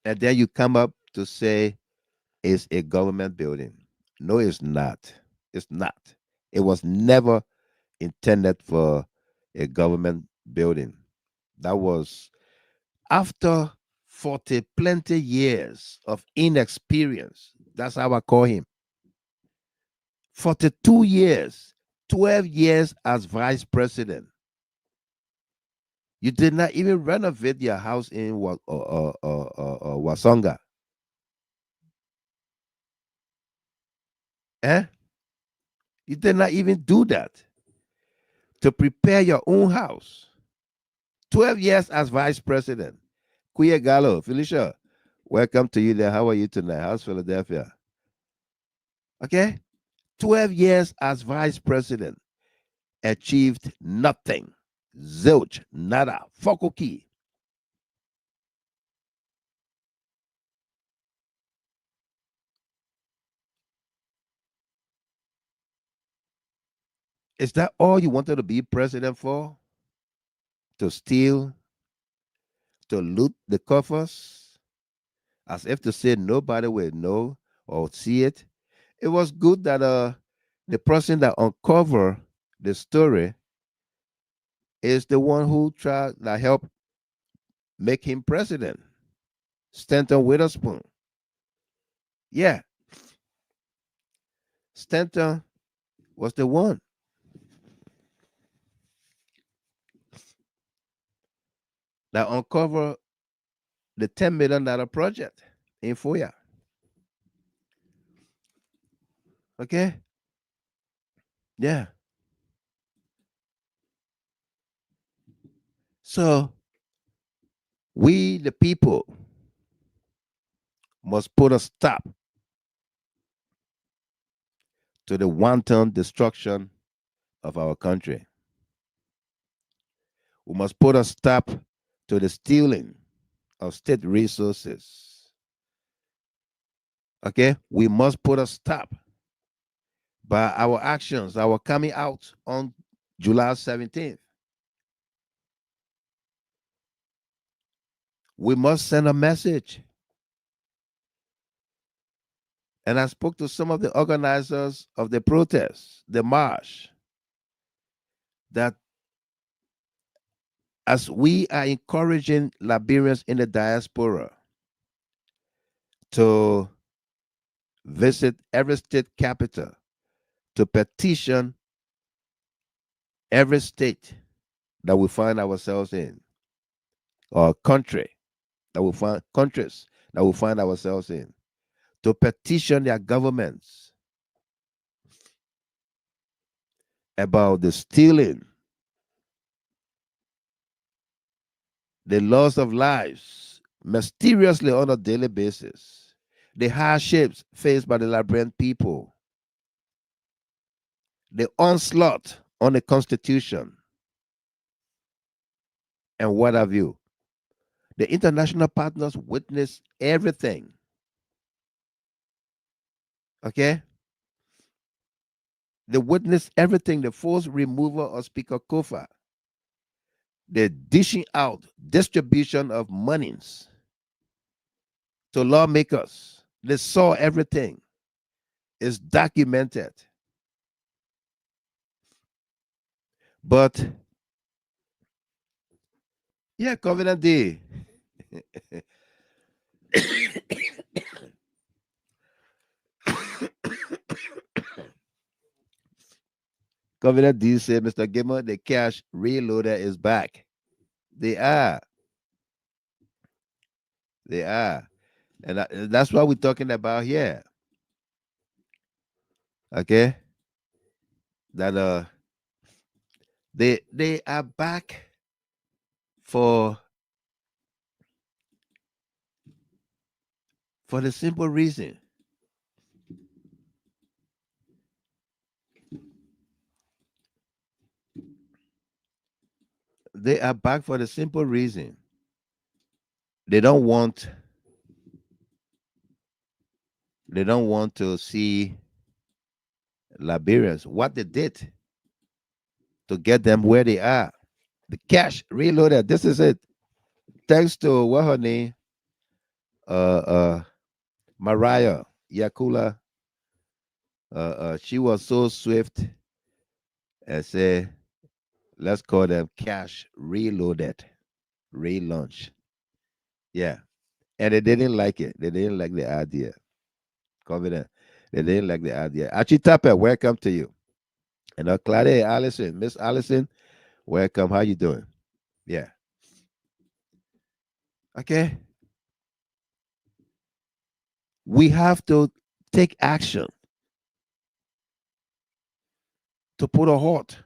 Speaker 2: And then you come up to say it's a government building. No, it's not. It's not. It was never intended for a government building. That was after 40 plenty years of inexperience. That's how I call him. 42 years, 12 years as vice president. You did not even renovate your house in Wasonga. Eh? You did not even do that to prepare your own house. 12 years as vice president. Kuya Gallo, Felicia, welcome to you there. How are you tonight? How's Philadelphia? Okay? 12 years as vice president. Achieved nothing. Zilch, nada, fokoki. Is that all you wanted to be president for? To steal, to loot the coffers? As if to say nobody will know or see it. It was good that the person that uncovered the story is the one who tried to help make him president. Stanton Witherspoon. Yeah. Stanton was the one. That uncovered the $10 million project in Foya. Okay? Yeah. So we, the people, must put a stop to the wanton destruction of our country. We must put a stop to the stealing of state resources. Okay? We must put a stop by our actions, our coming out on July 17th. We must send a message And I spoke to some of the organizers of the protest, the march, that as we are encouraging Liberians in the diaspora to visit every state capital, to petition every state that we find ourselves in, or countries that we find ourselves in, to petition their governments about the stealing, the loss of lives mysteriously on a daily basis, the hardships faced by the Liberian people, the onslaught on the Constitution, and what have you. The international partners witness everything. Okay? They witness everything, the forced removal of Speaker Koker, the dishing out, distribution of monies to lawmakers. They saw everything. It's documented. But, yeah, Covenant D. Covenant D said, Mr. Gimmer, the cash reloader is back. They are. They are. And that's what we're talking about here. Okay? That they are back for the simple reason. They are back for the simple reason. They don't want to see Liberians, what they did to get them where they are. The cash reloaded. This is it. Thanks to what her name? Mariah Yakula. She was so swift and said, let's call them cash reloaded, relaunch. Yeah. And they didn't like it. They didn't like the idea. Confident. They didn't like the idea. Achitape, welcome to you. And Claudia Allison, Miss Allison, welcome. How you doing? Yeah. Okay. We have to take action to put a halt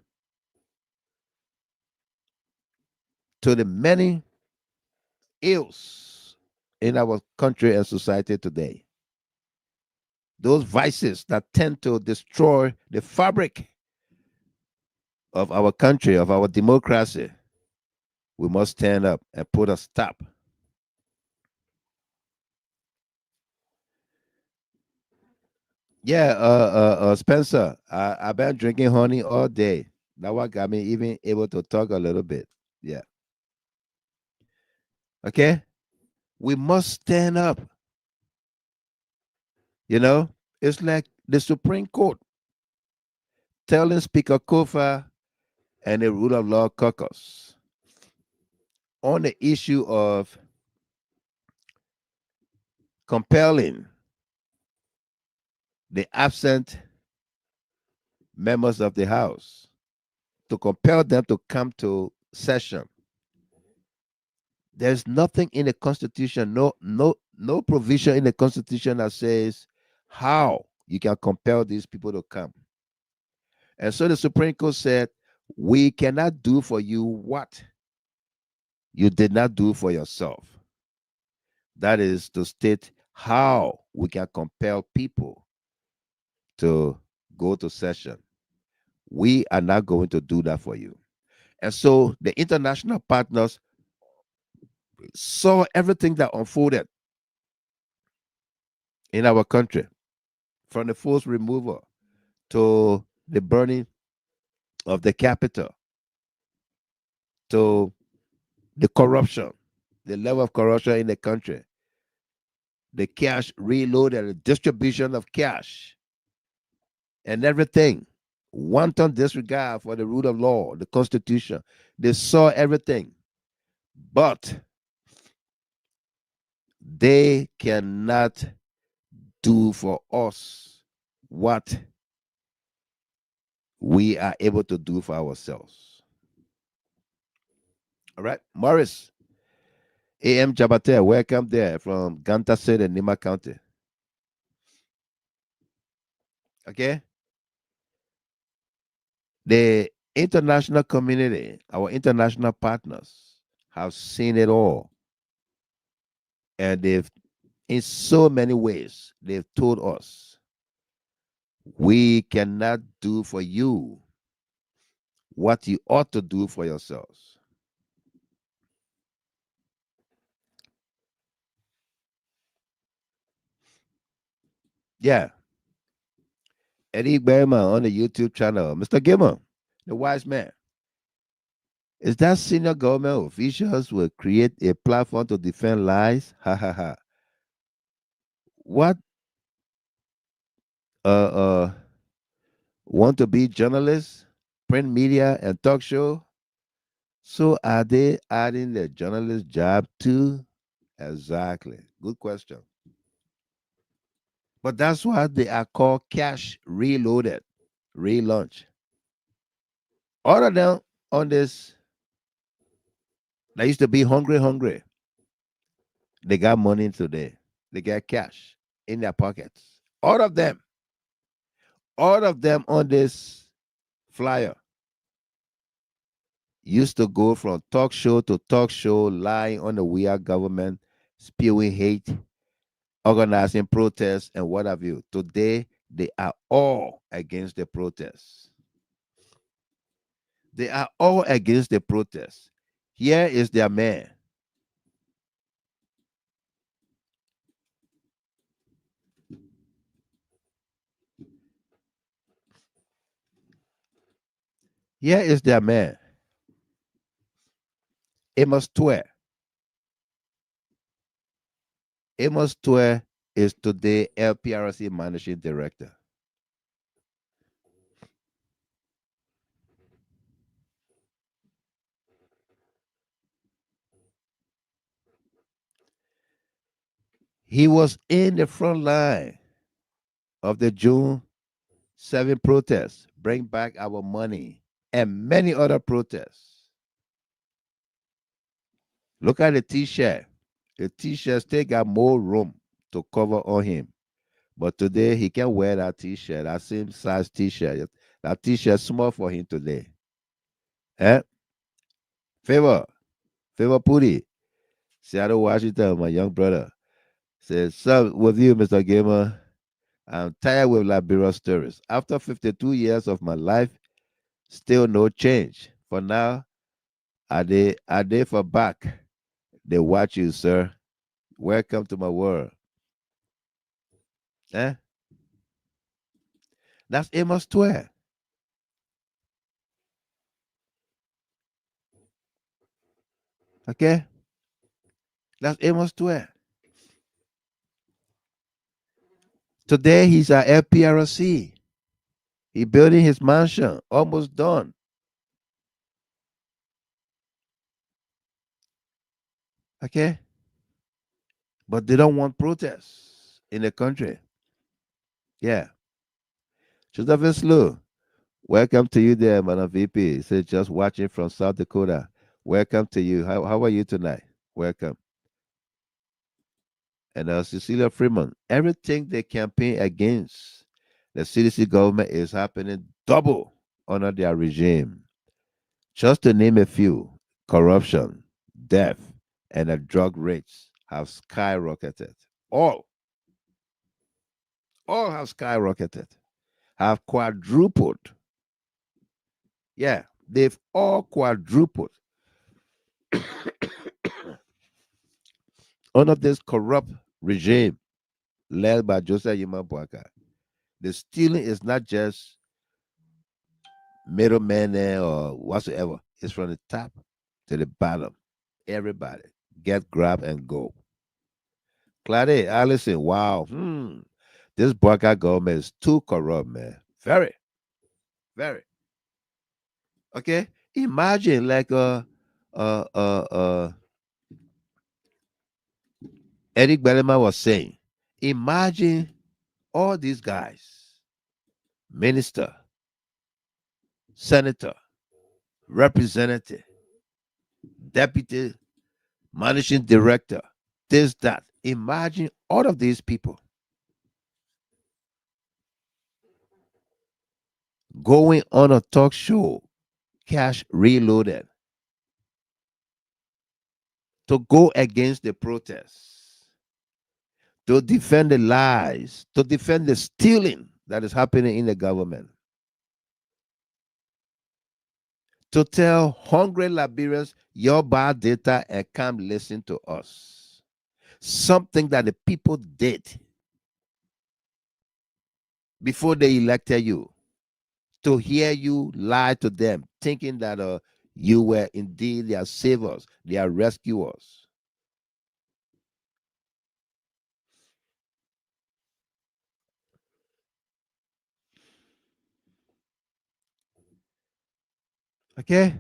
Speaker 2: to the many ills in our country and society today. Those vices that tend to destroy the fabric of our country, of our democracy. We must stand up and put a stop. Yeah, Spencer, I've been drinking honey all day. That what got me even able to talk a little bit. Yeah. Okay? We must stand up. You know, it's like the Supreme Court telling Speaker Koker and the rule of law caucus on the issue of compelling the absent members of the House, to compel them to come to session. There's nothing in the Constitution, no provision in the Constitution that says how you can compel these people to come. And so the Supreme Court said, we cannot do for you what you did not do for yourself. That is to state how we can compel people to go to session. We are not going to do that for you. And so the international partners saw everything that unfolded in our country, from the forced removal to the burning of the Capitol, to the corruption, the level of corruption in the country. the cash reloaded, the distribution of cash, and everything. Wanton disregard for the rule of law, the Constitution. They saw everything, but they cannot do for us what we are able to do for ourselves. All right, Morris, A.M. Jabate, welcome there from Ganta City, Nima County. Okay? The international community, our international partners, have seen it all. And they've, in so many ways, they've told us, we cannot do for you what you ought to do for yourselves. Yeah. Eddie Berman on the YouTube channel. Mr. Gimmer, the wise man. Is that senior government officials will create a platform to defend lies? Ha ha ha. What? Want to be journalists, print media, and talk show? So are they adding the journalist job too? Exactly. Good question. But that's why they are called cash reloaded, relaunch. All of them on this, they used to be hungry. They got money today. They got cash in their pockets. All of them on this flyer used to go from talk show to talk show, lying on the we are government, spewing hate, organizing protests, and what have you. Today, they are all against the protests. They are all against the protests. Here is their man. Here is their man. Amos Twe. Amos Twe is today LPRC Managing Director. He was in the front line of the June 7 protests, Bring Back Our Money, and many other protests. Look at the T-shirt. The T-shirt still got more room to cover on him. But today, he can wear that T-shirt, that same size T-shirt. That T-shirt small for him today. Eh? Favor Puri, Seattle, Washington, my young brother. Says, "Sir, with you, Mr. Gamer, I'm tired with Liberia stories. After 52 years of my life, still no change. For now, are they for back? They watch you, sir. Welcome to my world." Eh? That's Amos Twe. Okay? That's Amos Twe. Today, he's at LPRC. He building his mansion, almost done. Okay? But they don't want protests in the country. Yeah. Joseph Slow, welcome to you there, Madam VP. Say just watching from South Dakota. Welcome to you. How are you tonight? Welcome. And Cecilia Freeman, everything they campaign against the CDC government is happening double under their regime. Just to name a few, corruption, death, and the drug rates have skyrocketed. All have skyrocketed, have quadrupled. Yeah, they've all quadrupled under this corrupt regime led by Joseph Yuma Boaka. The stealing is not just middlemen or whatsoever. It's from the top to the bottom. Everybody get grab and go. Claude, Allison, wow. This Barca government is too corrupt, man. Very, very. Okay. Imagine like Eric Belema was saying, imagine all these guys, minister, senator, representative, deputy, managing director, this, that. Imagine all of these people going on a talk show, cash reloaded, to go against the protests, to defend the lies, to defend the stealing that is happening in the government, to tell hungry Liberians, your bad data and come listen to us. Something that the people did before they elected you, to hear you lie to them, thinking that you were indeed their saviors, their rescuers. Okay?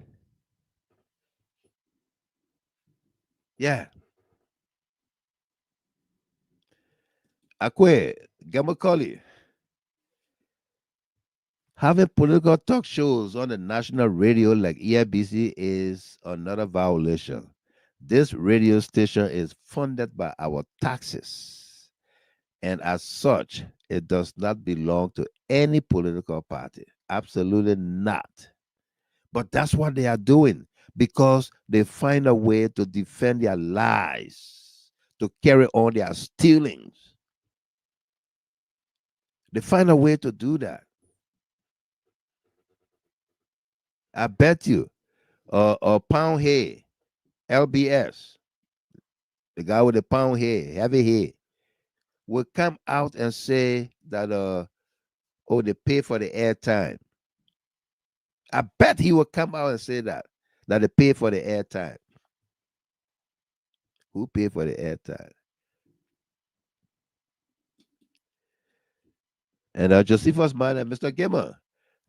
Speaker 2: Yeah. Akwe, Gamakoli, having political talk shows on the national radio like EIBC is another violation. This radio station is funded by our taxes, and as such, it does not belong to any political party. Absolutely not. But that's what they are doing because they find a way to defend their lies, to carry on their stealings. They find a way to do that. I bet you, Pound Hay, LBS, the guy with the pound hair, heavy hair, will come out and say that oh, they pay for the airtime. I bet he will come out and say that they pay for the airtime. Who pay for the airtime? And Josephus man and Mr. Gamer,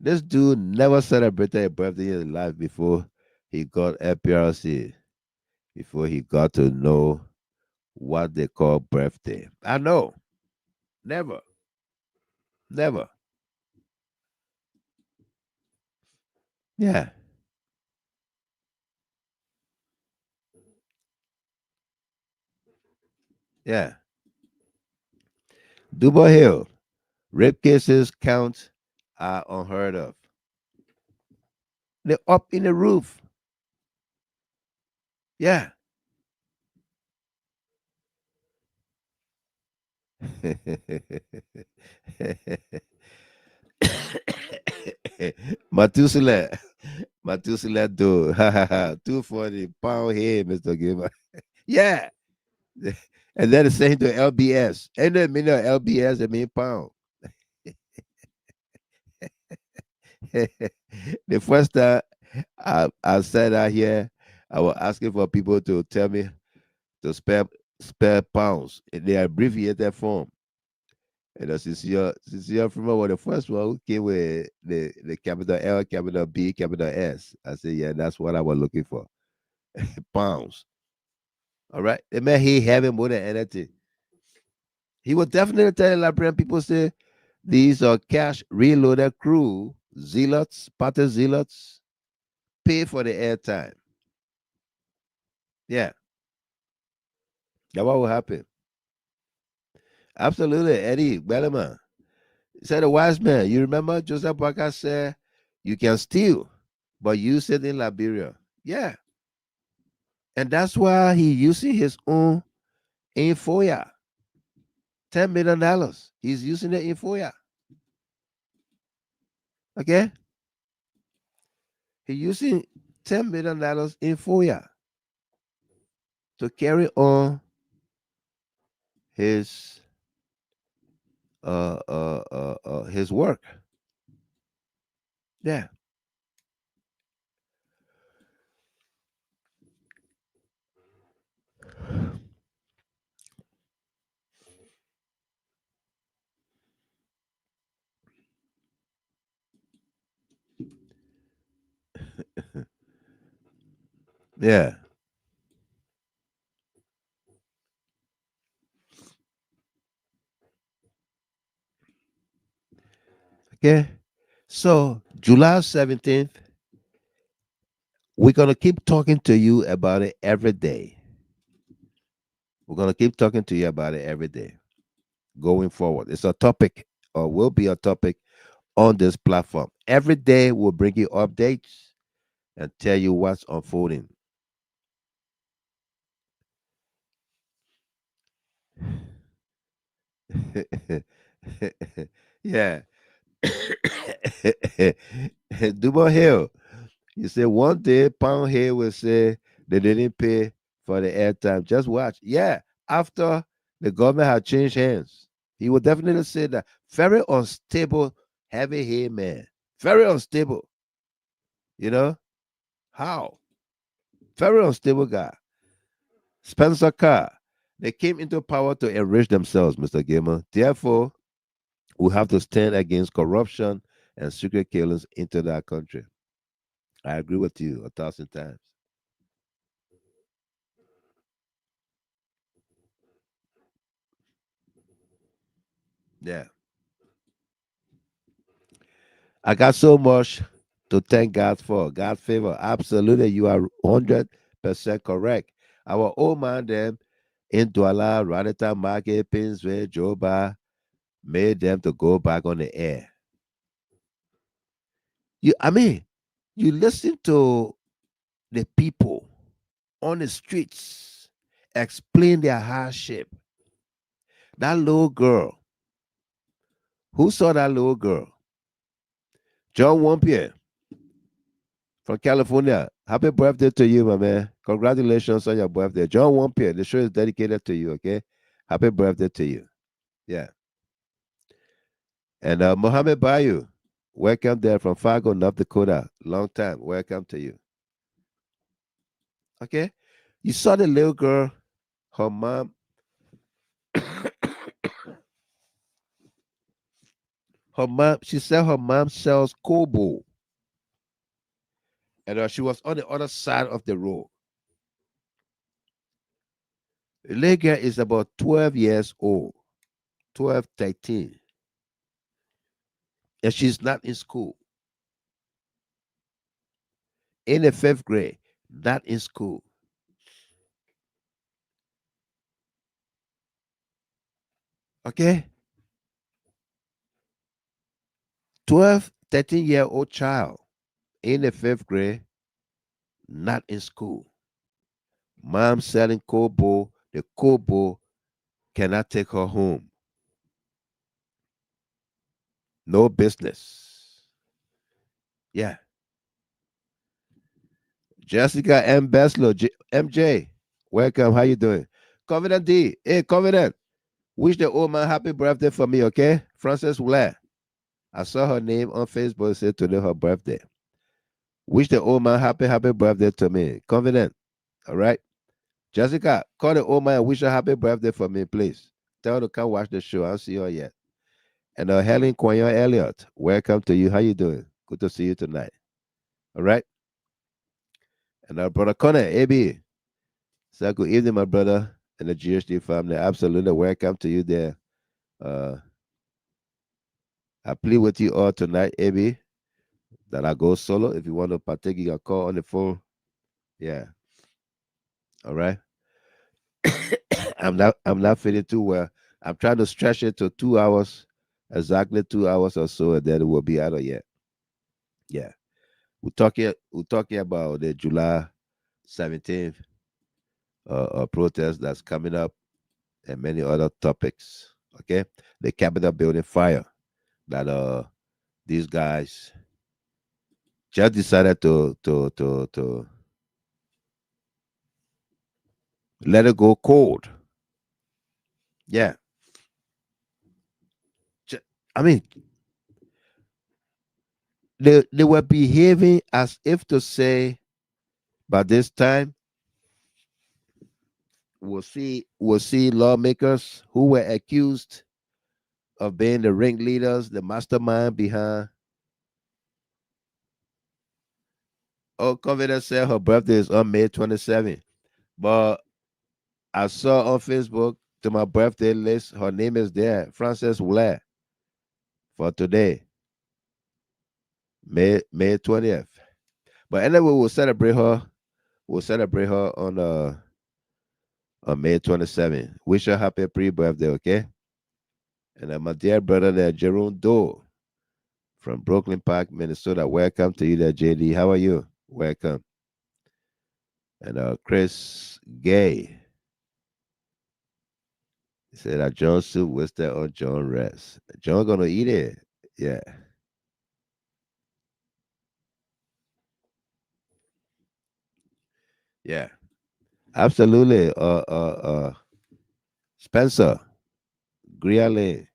Speaker 2: this dude never celebrated a birthday in his life before he got FPRC, before he got to know what they call birthday. I know. Never. Never. Yeah. Yeah. Dubois Hill. Rape cases count are unheard of. They're up in the roof. Yeah. Matusila. Matusila do. 240 pound here, Mr. Giver. Yeah. And then the same to LBS. And then mean LBS, I mean pound. The first time I said out here, I was asking for people to tell me to spell pounds in the abbreviated form. And since you're from the first one who came with the capital L, capital B, capital S. I said, yeah, that's what I was looking for. Pounds. All right. It meant he having more than anything. He will definitely tell Liberian people say these are cash reloaded crew, zealots, party zealots, pay for the airtime. Yeah. That's what will happen. Absolutely. Eddie Bellman. He said a wise man. You remember Joseph Parker said you can steal, but use it in Liberia. Yeah. And that's why he using his own in Foya. $10 million. He's using it in Foya. Okay? He's using $10 million in Foya to carry on his his work. Yeah. Yeah. Okay. So July 17th, we're gonna keep talking to you about it every day. We're gonna keep talking to you about it every day going forward. It's a topic or will be a topic on this platform. Every day we'll bring you updates and tell you what's unfolding. Yeah. Dubo Hill. You say one day Pound Hill will say they didn't pay for the airtime. Just watch. Yeah. After the government had changed hands, he would definitely say that. Very unstable, heavy hair man. Very unstable. You know? How? Very unstable guy. Spencer Carr. They came into power to enrich themselves, Mr. Gamer. Therefore, we have to stand against corruption and secret killings into that country. I agree with you 1,000 times. Yeah. I got so much to thank God for. God favor. Absolutely. You are 100% correct. Our old man them in Douala, Radita Market, Pinsway, Joba made them to go back on the air. I mean, you listen to the people on the streets explain their hardship. That little girl, who saw that little girl? John Wampier from California. Happy birthday to you, my man. Congratulations on your birthday. John Wampier, the show is dedicated to you, okay? Happy birthday to you. Yeah. And Mohammed Bayou, welcome there from Fargo, North Dakota. Long time. Welcome to you. Okay? You saw the little girl, her mom. Her mom, she said her mom sells kobo. And she was on the other side of the road. The little girl is about 12 years old, 12, 13. And she's not in school. In the fifth grade, not in school. Okay? 12, 13-year-old child in the fifth grade, not in school. Mom selling kobo. The kobo cannot take her home. No business. Yeah. Jessica M. Beslow, MJ, welcome. How you doing? Covenant D. Hey, Covenant. Wish the old man happy birthday for me, okay? Frances Wler. I saw her name on Facebook. It said today her birthday. Wish the old man happy birthday to me. Covenant. All right. Jessica, call the old man and wish her happy birthday for me, please. Tell her to come watch the show. I don't see her yet. And Helen Quayon Elliott, welcome to you. How you doing? Good to see you tonight. All right. And our brother Connor, AB. So good evening, my brother and the GHT family. Absolutely welcome to you there. Uh, I plead with you all tonight, AB, that I go solo. If you want to partake, you can call on the phone. Yeah. All right. I'm not feeling too well. I'm trying to stretch it to 2 hours, exactly 2 hours or so, and then it will be out of here. Yeah. We're talking about the July 17th protest that's coming up and many other topics. Okay. The Capitol building fire that these guys just decided to let it go cold. Yeah. I mean, they were behaving as if to say, by this time, we'll see lawmakers who were accused of being the ringleaders, the mastermind behind Oh, Confidence said her birthday is on May 27th. But I saw on Facebook to my birthday list, her name is there, Frances Wler, for today, May 20th. But anyway, we'll celebrate her. We'll celebrate her on May 27th. Wish her happy pre-birthday, okay? And my dear brother there, Jerome Doe from Brooklyn Park, Minnesota. Welcome to you there, JD. How are you? Welcome. And Chris Gay. He said that John soup was there on John rest. John gonna eat it. Yeah. Yeah. Absolutely. Spencer Griale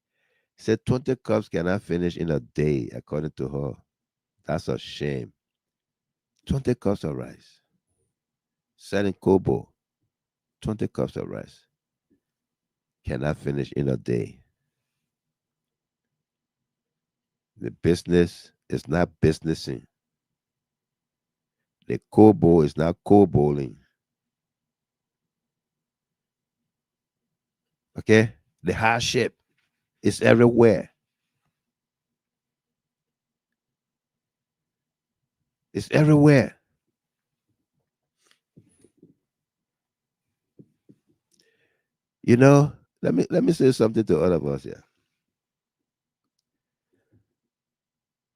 Speaker 2: said 20 cups cannot finish in a day, according to her. That's a shame. 20 cups of rice. Selling Kobo. 20 cups of rice. Cannot finish in a day. The business is not businessing. The Kobo is not Koboling. Okay? The hardship is everywhere. It's everywhere. You know, let me say something to all of us here.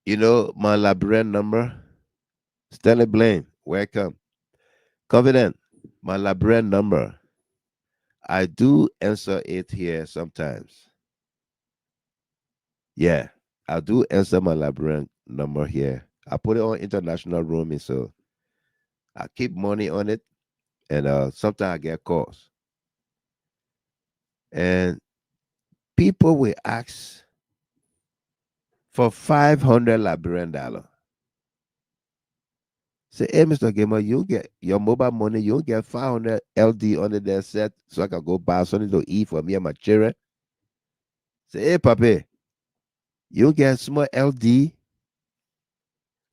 Speaker 2: You know my Liberian number? Stanley Blaine, welcome. Confident, my Liberian number. I do answer it here sometimes. Yeah, I do answer my Liberian number here. I put it on international roaming, so I keep money on it, and sometimes I get calls. And people will ask for 500 Liberian dollar. Say, hey, Mr. Gamer, you get your mobile money, you get 500 LD on the there set so I can go buy something to eat for me and my children. Say, hey, Papi, you get small LD.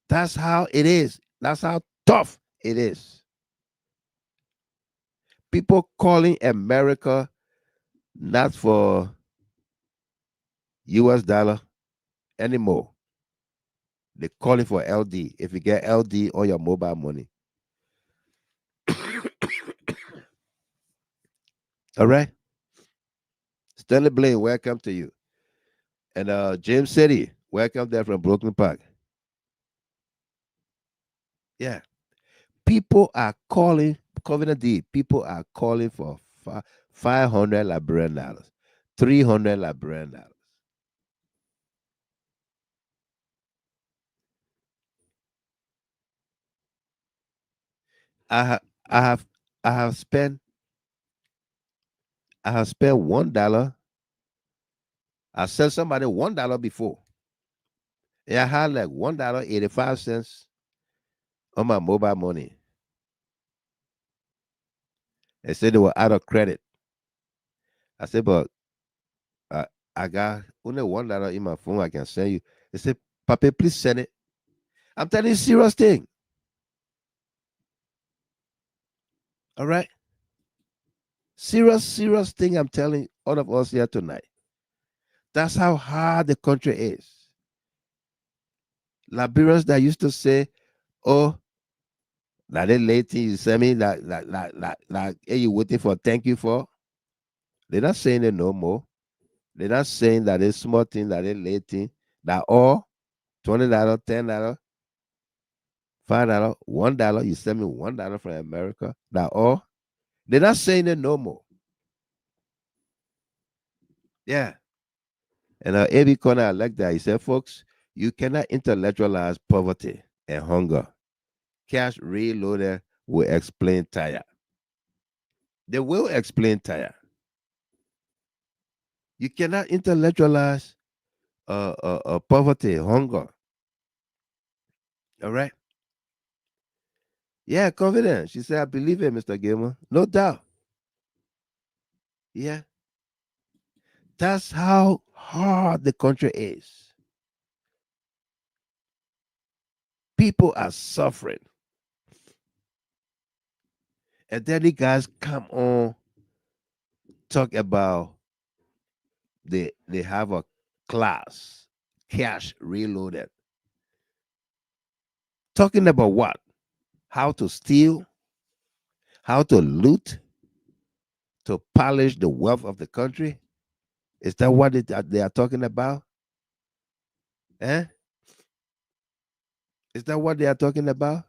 Speaker 2: That's how it is. That's how tough it is. People calling America not for US dollar anymore. They're calling for LD. If you get LD on your mobile money. All right. Stanley Blaine, welcome to you. And James City, welcome there from Brooklyn Park. Yeah. People are calling, Covenant D, people are calling for 500 Liberian dollars, 300 Liberian dollars. I have, I have, I have spent, $1. I sent somebody $1 before. And I had like $1.85 on my mobile money. They said they were out of credit. I said, but I got only $1 in my phone I can send you. They said, Papa, please send it. I'm telling you serious thing. All right? Serious thing I'm telling all of us here tonight. That's how hard the country is. Liberians that used to say, oh, that late thing you send me, hey, you waiting for thank you for? They're not saying it no more. They're not saying that it's small thing, that it's late thing, that all $20, $10, $5, $1, you send me $1 from America, that all. They're not saying it no more. Yeah. And A.B. Connor, I like that. He said, folks, you cannot intellectualize poverty and hunger. Cash Reloaded will explain tire. They will explain tire. You cannot intellectualize poverty, hunger. All right? Yeah, confident. She said, I believe it, Mr. Gamer. No doubt. Yeah. That's how hard the country is. People are suffering. And then the guys come on talk about they have a class, cash reloaded. Talking about what? How to steal, how to loot, to polish the wealth of the country. Is that what they are talking about? Eh? Is that what they are talking about?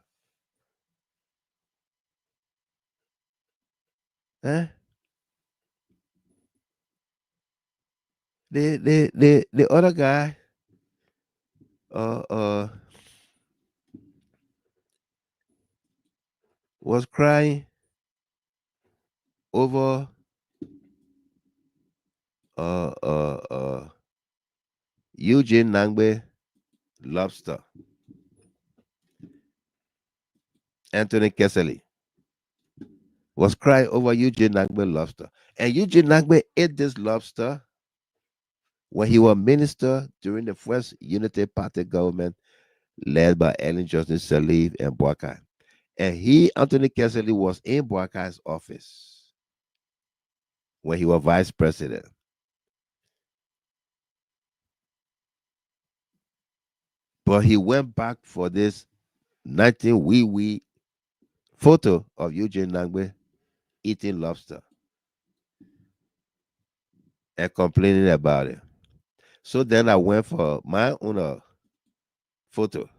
Speaker 2: Eh? The other guy uh uh was crying over uh uh uh Eugene Nangbe lobster. Anthony Kessley was crying over Eugene Nangbe lobster. And Eugene Nangbe ate this lobster when he was minister during the first Unity Party government led by Ellen Johnson Sirleaf and Boakai. And Anthony Kessley, was in Boakai's office when he was vice president. But he went back for this 19 wee photo of Eugene Nangbe eating lobster and complaining about it. So then I went for my own photo.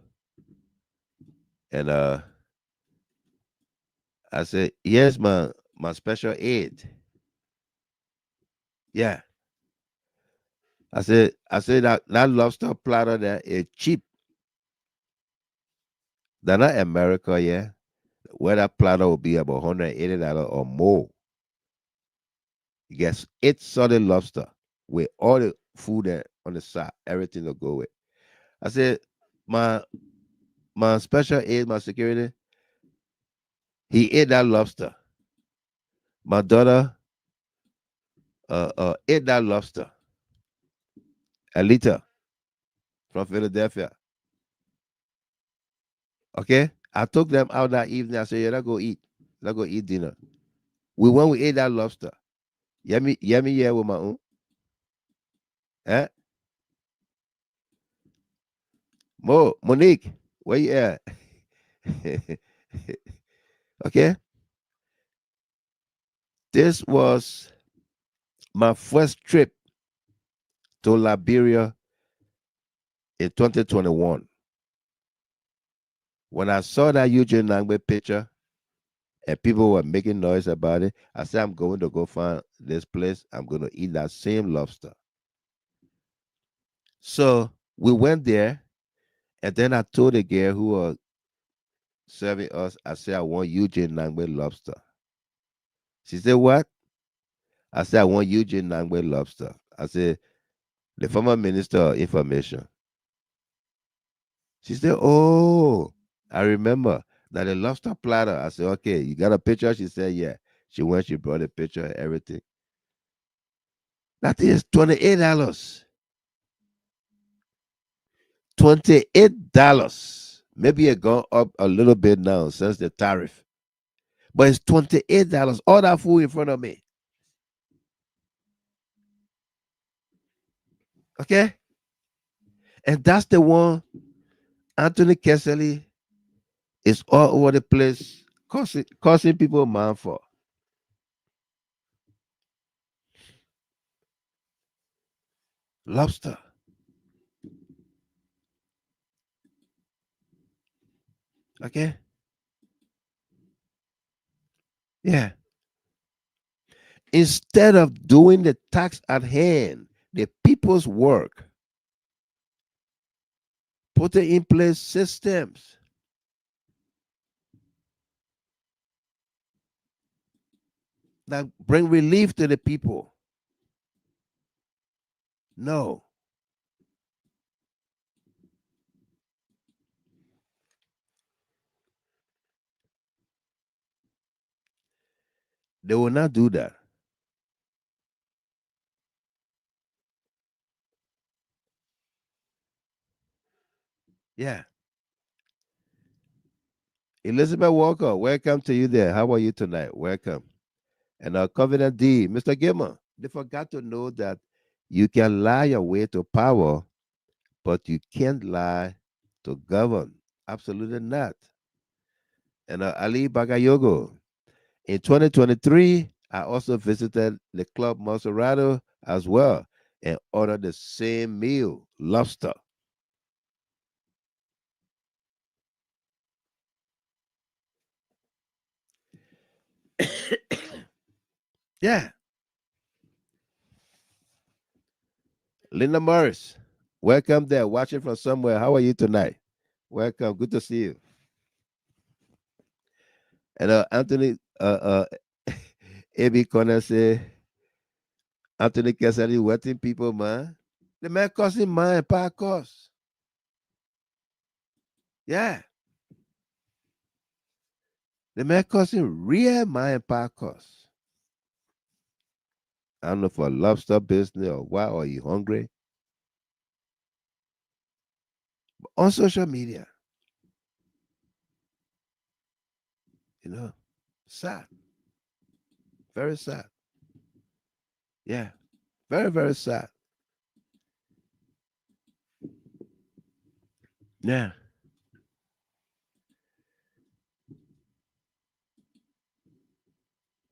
Speaker 2: And I said, here's my special aid. Yeah. I said that lobster platter there is cheap. They're not America, yeah. Where that platter will be about $180 or more. You get 8 solid lobster with all the food there on the side, everything to go with. I said, my special aid, my security, he ate that lobster. My daughter ate that lobster. Alita from Philadelphia. Okay? I took them out that evening. I said, yeah, let's go eat. Let's go eat dinner. We ate that lobster. Yummy, yeah, with my own. Eh? Monique, where you at? Okay? This was my first trip to Liberia in 2021. When I saw that Eugene Nangbe picture and people were making noise about it, I said, I'm going to go find this place. I'm going to eat that same lobster. So we went there, and then I told the girl who was serving us, I said, I want Eugene Nangbe lobster. She said, what? I said, I want Eugene Nangbe lobster. I said, the former minister of information. She said, oh, I remember that the lobster platter. I said, okay, you got a picture? She said, yeah. She went, she brought a picture and everything. That is $28. $28. Maybe it gone up a little bit now since the tariff. But it's $28. All that food in front of me. Okay? And that's the one Anthony Kessley is all over the place causing people mind for. Lobster. Okay? Yeah. Instead of doing the task at hand, the people's work, putting in place systems that bring relief to the people. No. They will not do that. Yeah. Elizabeth Walker, welcome to you there. How are you tonight? Welcome. And Covenant D, Mr. Gimmer, they forgot to know that you can lie your way to power, but you can't lie to govern. Absolutely not. And Ali Bagayogo, in 2023, I also visited the Club Monserrato as well and ordered the same meal, lobster. Yeah. Linda Morris, welcome there, watching from somewhere. How are you tonight? Welcome. Good to see you. And Anthony, AB Connor say, Anthony Cassidy, wetting people, man. The man costing mine, power cost. Yeah. The man costing real mine, power cost. I don't know for a lobster business or why, or you hungry. But on social media, you know, sad. Very sad. Yeah. Very, very sad. Yeah.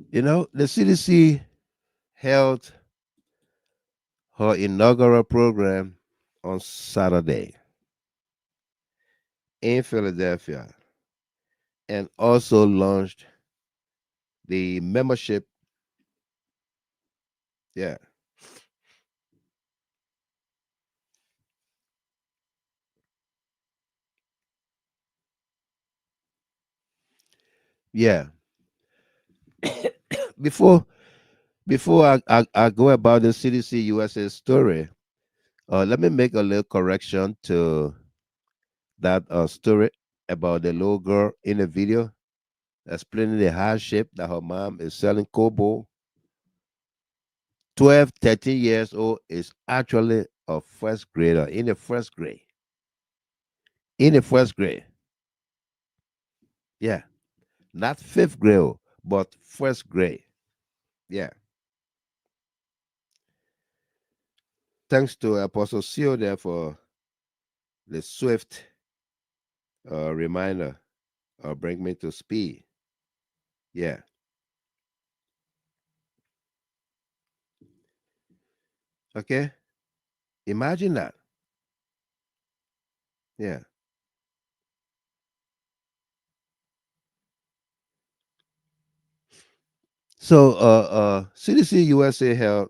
Speaker 2: You know, the CDC held her inaugural program on Saturday in Philadelphia and also launched the membership. Yeah. Yeah. Before I go about the CDC USA story, let me make a little correction to that story about the little girl in the video explaining the hardship that her mom is selling kobo. 12, 13 years old is actually a first grader in the first grade. In the first grade. Yeah. Not fifth grade, but first grade. Yeah. Thanks to Apostle Seal there for the swift reminder bring me to speed. Yeah. Okay. Imagine that. Yeah. So CDC USA held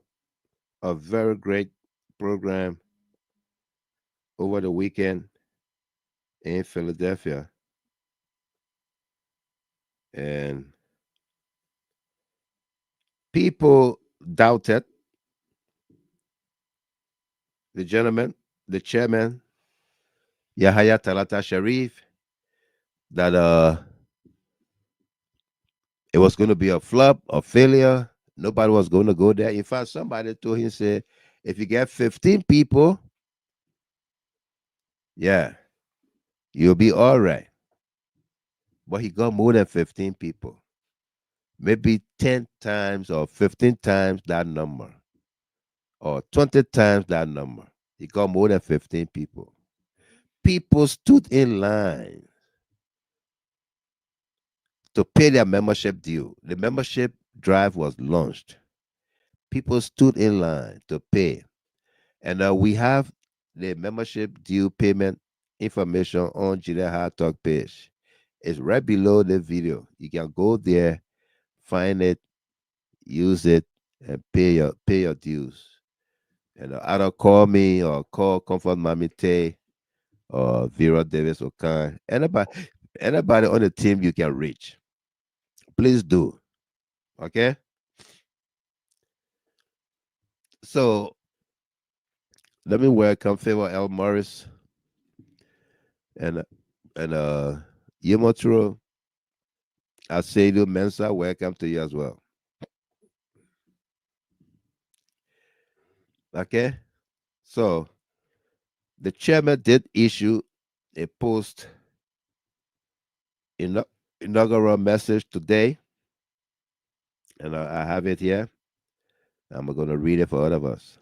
Speaker 2: a very great program over the weekend in Philadelphia. And people doubted the gentleman, the chairman, Yahya Talata Sharif, that it was going to be a flop, a failure. Nobody was going to go there. In fact, somebody told him, say, if you get 15 people, yeah, you'll be all right. But he got more than 15 people, maybe 10 times or 15 times that number, or 20 times that number. He got more than 15 people. People stood in line to pay their membership due. The membership drive was launched. People stood in line to pay. And we have the membership due payment information on Junior Hard Talk page. It's right below the video. You can go there, find it, use it, and pay your dues. And either call me or call Comfort Mamite or Vera Davis Okan. Anybody on the team you can reach. Please do. Okay? So let me welcome Favor L. Morris and Yemotro Asedu Mensa. Welcome to you as well. Okay? So the chairman did issue a post inaugural message today, and I have it here. I'm going to read it for all of us.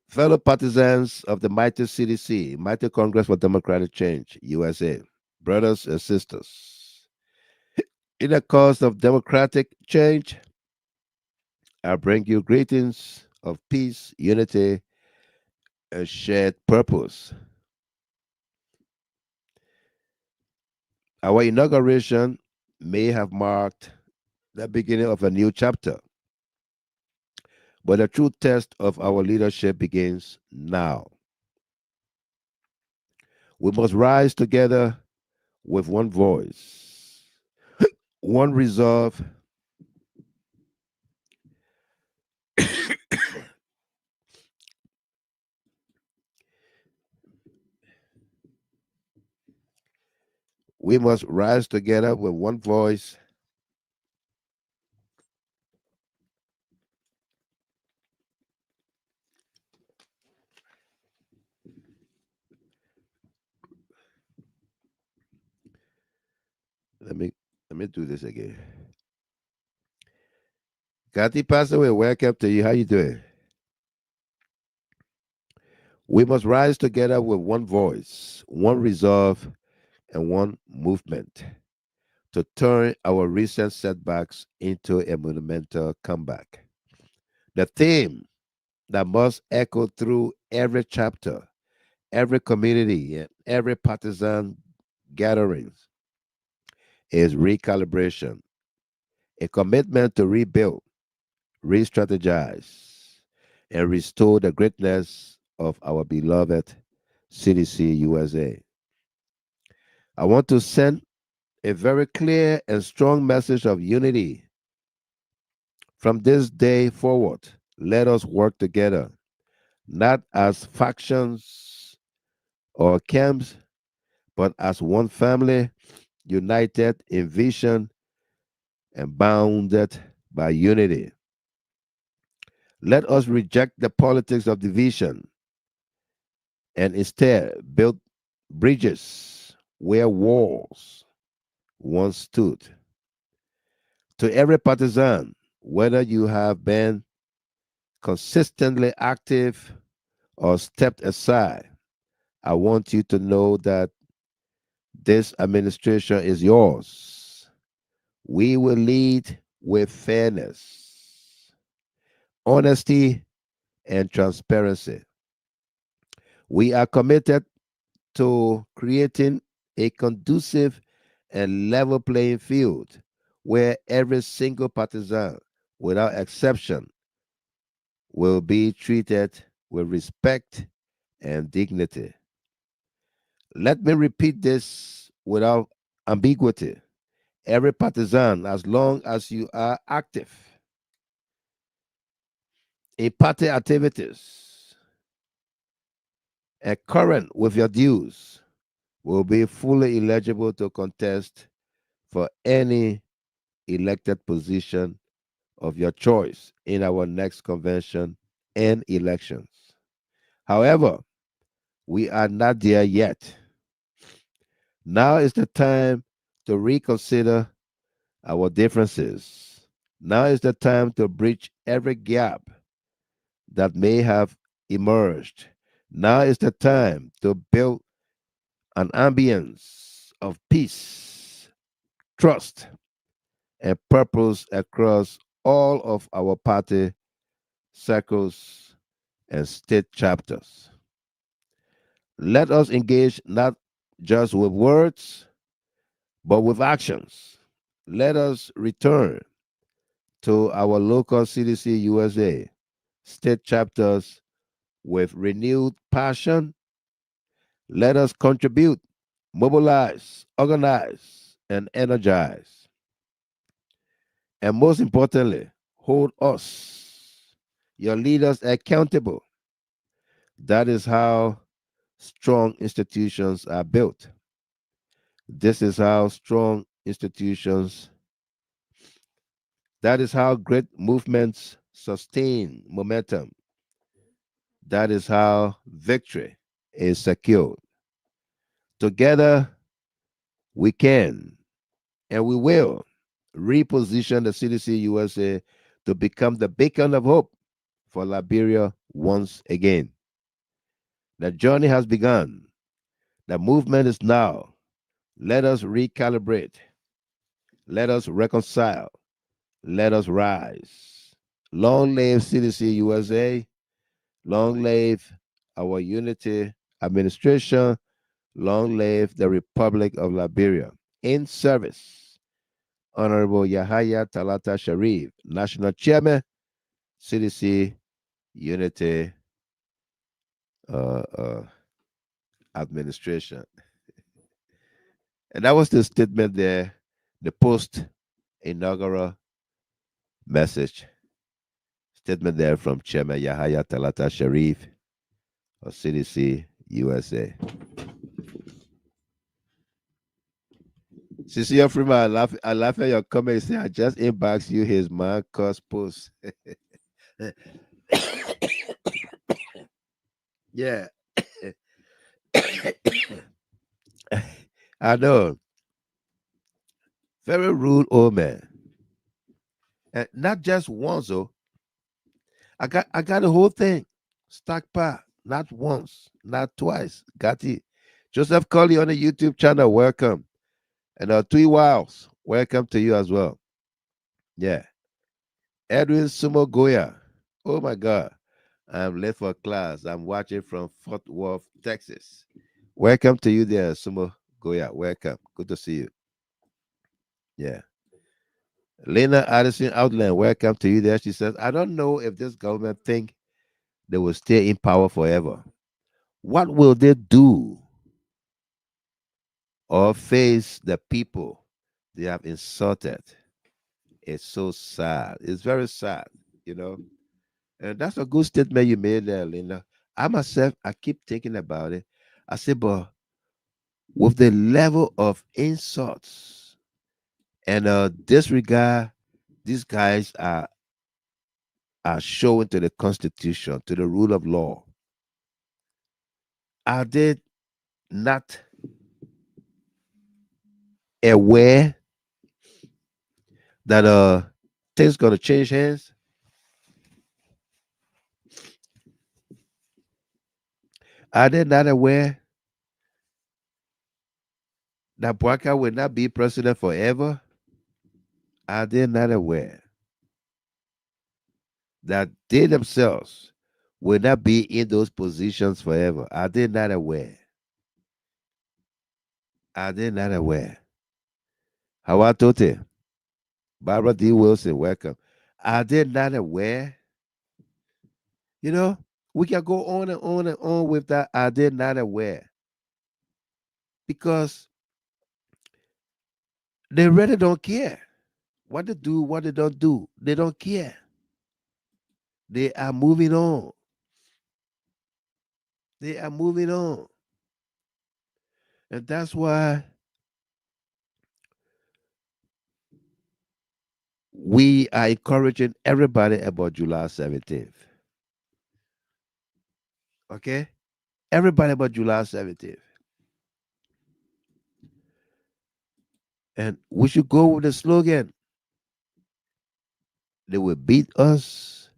Speaker 2: Fellow partisans of the mighty CDC, mighty Congress for Democratic Change, USA, brothers and sisters, in the cause of democratic change, I bring you greetings of peace, unity, and shared purpose. Our inauguration may have marked the beginning of a new chapter, but the true test of our leadership begins now. We must rise together with one voice, one resolve, we must rise together with one voice, let me do this again. Kathy passed away. Welcome to you. How you doing? We must rise together with one voice, one resolve, and one movement to turn our recent setbacks into a monumental comeback. The theme that must echo through every chapter, every community, and every partisan gatherings is recalibration, a commitment to rebuild, re-strategize, and restore the greatness of our beloved CDC USA. I want to send a very clear and strong message of unity. From this day forward, let us work together, not as factions or camps, but as one family, united in vision and bounded by unity. Let us reject the politics of division and instead build bridges where walls once stood. To every partisan, whether you have been consistently active or stepped aside, I want you to know that this administration is yours. We will lead with fairness, honesty, and transparency. We are committed to creating a conducive and level playing field where every single partisan, without exception, will be treated with respect and dignity. Let me repeat this without ambiguity. Every partisan, as long as you are active in party activities and current with your dues, will be fully eligible to contest for any elected position of your choice in our next convention and elections. However, we are not there yet. Now is the time to reconsider our differences. Now is the time to bridge every gap that may have emerged. Now is the time to build an ambience of peace, trust, and purpose across all of our party circles and state chapters. Let us engage not just with words, but with actions. Let us return to our local CDC USA state chapters with renewed passion. Let us contribute, mobilize, organize, and energize. And most importantly, hold us, your leaders, accountable. That is how strong institutions are built. This is how strong institutions, that is how great movements sustain momentum. That is how victory is secured. Together, We can and we will reposition the CDC USA to become the beacon of hope for Liberia once again. The journey has begun. The movement is now. Let us recalibrate. Let us reconcile. Let us rise. Long live CDC USA. Long live our unity administration. Long live the Republic of Liberia. In service, Honorable Yahaya Talata Sharif, National Chairman, CDC Unity Administration. And that was the statement there, the post inaugural message statement there from Chairman Yahaya Talata Sharif of CDC USA. Cecilia Freeman, I laugh at your comment. Say, I just inbox you his man cost post. Yeah. I know. Very rude old man. And not just once, though. I got the whole thing. Stockpile. Not once, not twice. Got it. Joseph Colley on the YouTube channel. Welcome. And 3 Wiles. Welcome to you as well. Yeah. Edwin Sumo Goya. Oh my God. I'm late for class. I'm watching from Fort Worth, Texas. Welcome to you there, Sumo Goya. Welcome. Good to see you. Yeah. Lena Addison Outland, welcome to you there. She says, I don't know if this government think they will stay in power forever. What will they do or face the people they have insulted? It's so sad. It's very sad, you know. And that's a good statement you made there, Lena. I myself, I keep thinking about it. I say, but with the level of insults and disregard these guys are showing to the Constitution, to the rule of law, are they not aware that things gonna change hands? Are they not aware that Bwaka will not be president forever? Are they not aware that they themselves will not be in those positions forever? Are they not aware? Are they not aware? Hawatote, Barbara D. Wilson, welcome. Are they not aware? You know, we can go on and on and on with that. Are they not aware? Because they really don't care what they do, what they don't do. They don't care. They are moving on. They are moving on. And that's why we are encouraging everybody about July 17th. Okay? Everybody about July 17th. And we should go with the slogan. They will beat us.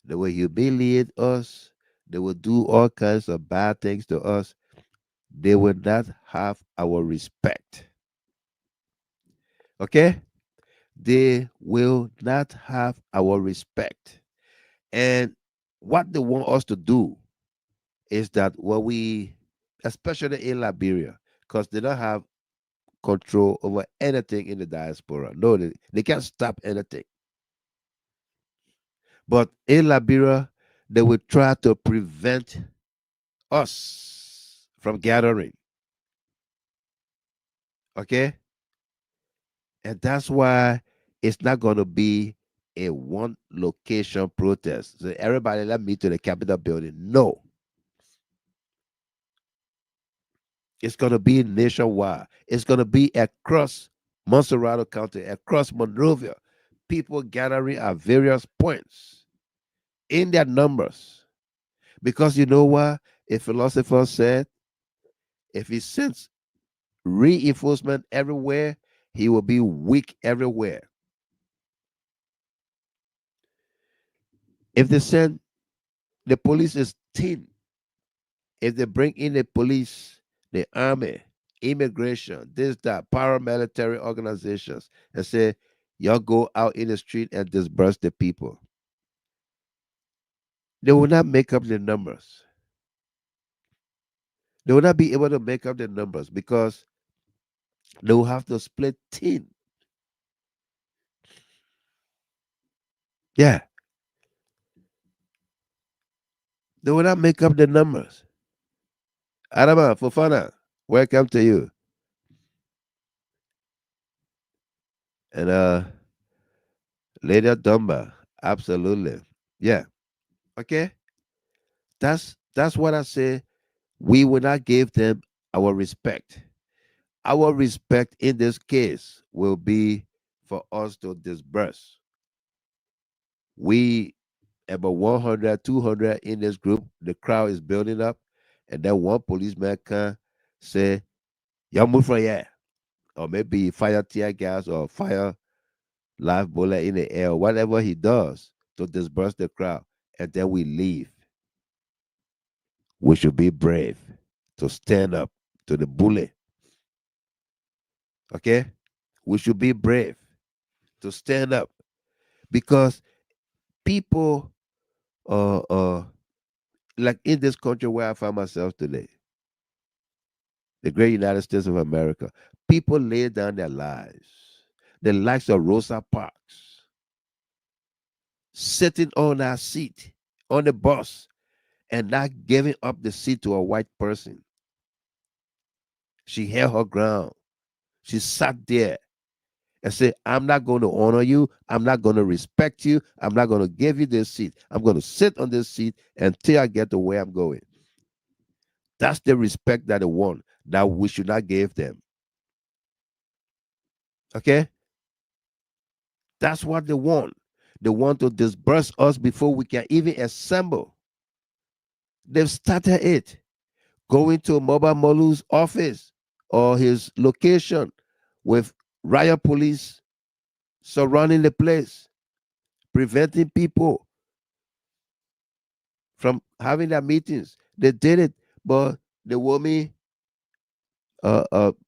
Speaker 2: They will humiliate us. They will do all kinds of bad things to us. They will not have our respect. Okay? They will not have our respect. And what they want us to do is that when we, especially in Liberia, because they don't have control over anything in the diaspora. No, they can't stop anything. But in Liberia, they will try to prevent us from gathering. Okay? And that's why it's not going to be a one location protest. So everybody let me to the Capitol building. No. It's going to be nationwide. It's going to be across Montserrat County, across Monrovia. People gathering at various points in their numbers. Because you know what? A philosopher said, if he sends reinforcement everywhere, he will be weak everywhere. If they send the police is thin, if they bring in the police, the army, immigration, this, that, paramilitary organizations, and say, y'all go out in the street and disperse the people, they will not make up the numbers. They will not be able to make up the numbers because they will have to split thin. Yeah, they will not make up the numbers. Adama, Fofana, welcome to you. And Lady Dumba, absolutely. Yeah. Okay. That's what I say. We will not give them our respect. Our respect in this case will be for us to disperse. We about 100, 200 in this group, the crowd is building up, and then one policeman can say, y'all move from here. Or maybe fire tear gas or fire live bullet in the air, whatever he does to disperse the crowd, and then we leave. We should be brave to stand up to the bully. Okay? We should be brave to stand up because people, like in this country where I find myself today, the great United States of America, people lay down their lives. The likes of Rosa Parks, sitting on that seat on the bus and not giving up the seat to a white person. She held her ground. She sat there and said, I'm not going to honor you. I'm not going to respect you. I'm not going to give you this seat. I'm going to sit on this seat until I get to where I'm going. That's the respect that they want that we should not give them. Okay? That's what they want. They want to disperse us before we can even assemble. They've started it. Going to Mobile Molu's office or his location with riot police surrounding the place, preventing people from having their meetings. They did it, but the woman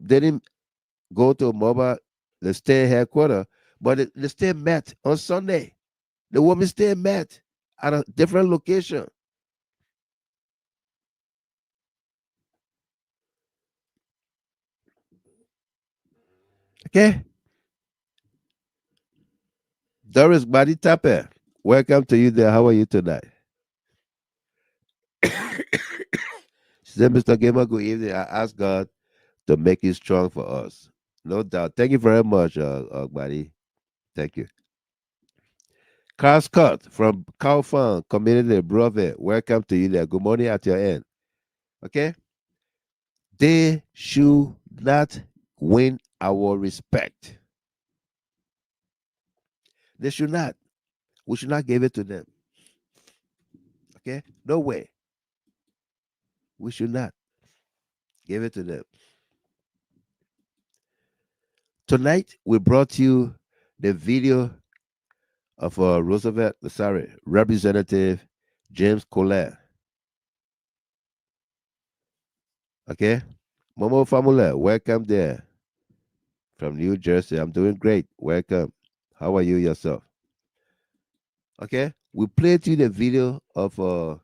Speaker 2: didn't go to Mobile, the state headquarters, but they still met on Sunday. The woman still met at a different location. Okay? Doris Badi Tape, welcome to you there. How are you tonight? She said, Mr. Gamer, good evening. I ask God to make it strong for us. No doubt. Thank you very much, buddy. Thank you. Carl Scott from Kaufan Community Brother. Welcome to you there. Good morning at your end. Okay? They should not win our respect. They should not. We should not give it to them. Okay? No way. We should not give it to them. Tonight, we brought you the video of Representative James Colette. Okay? Momo Famula, welcome there from New Jersey. I'm doing great. Welcome. How are you yourself? Okay? We played you the video of what's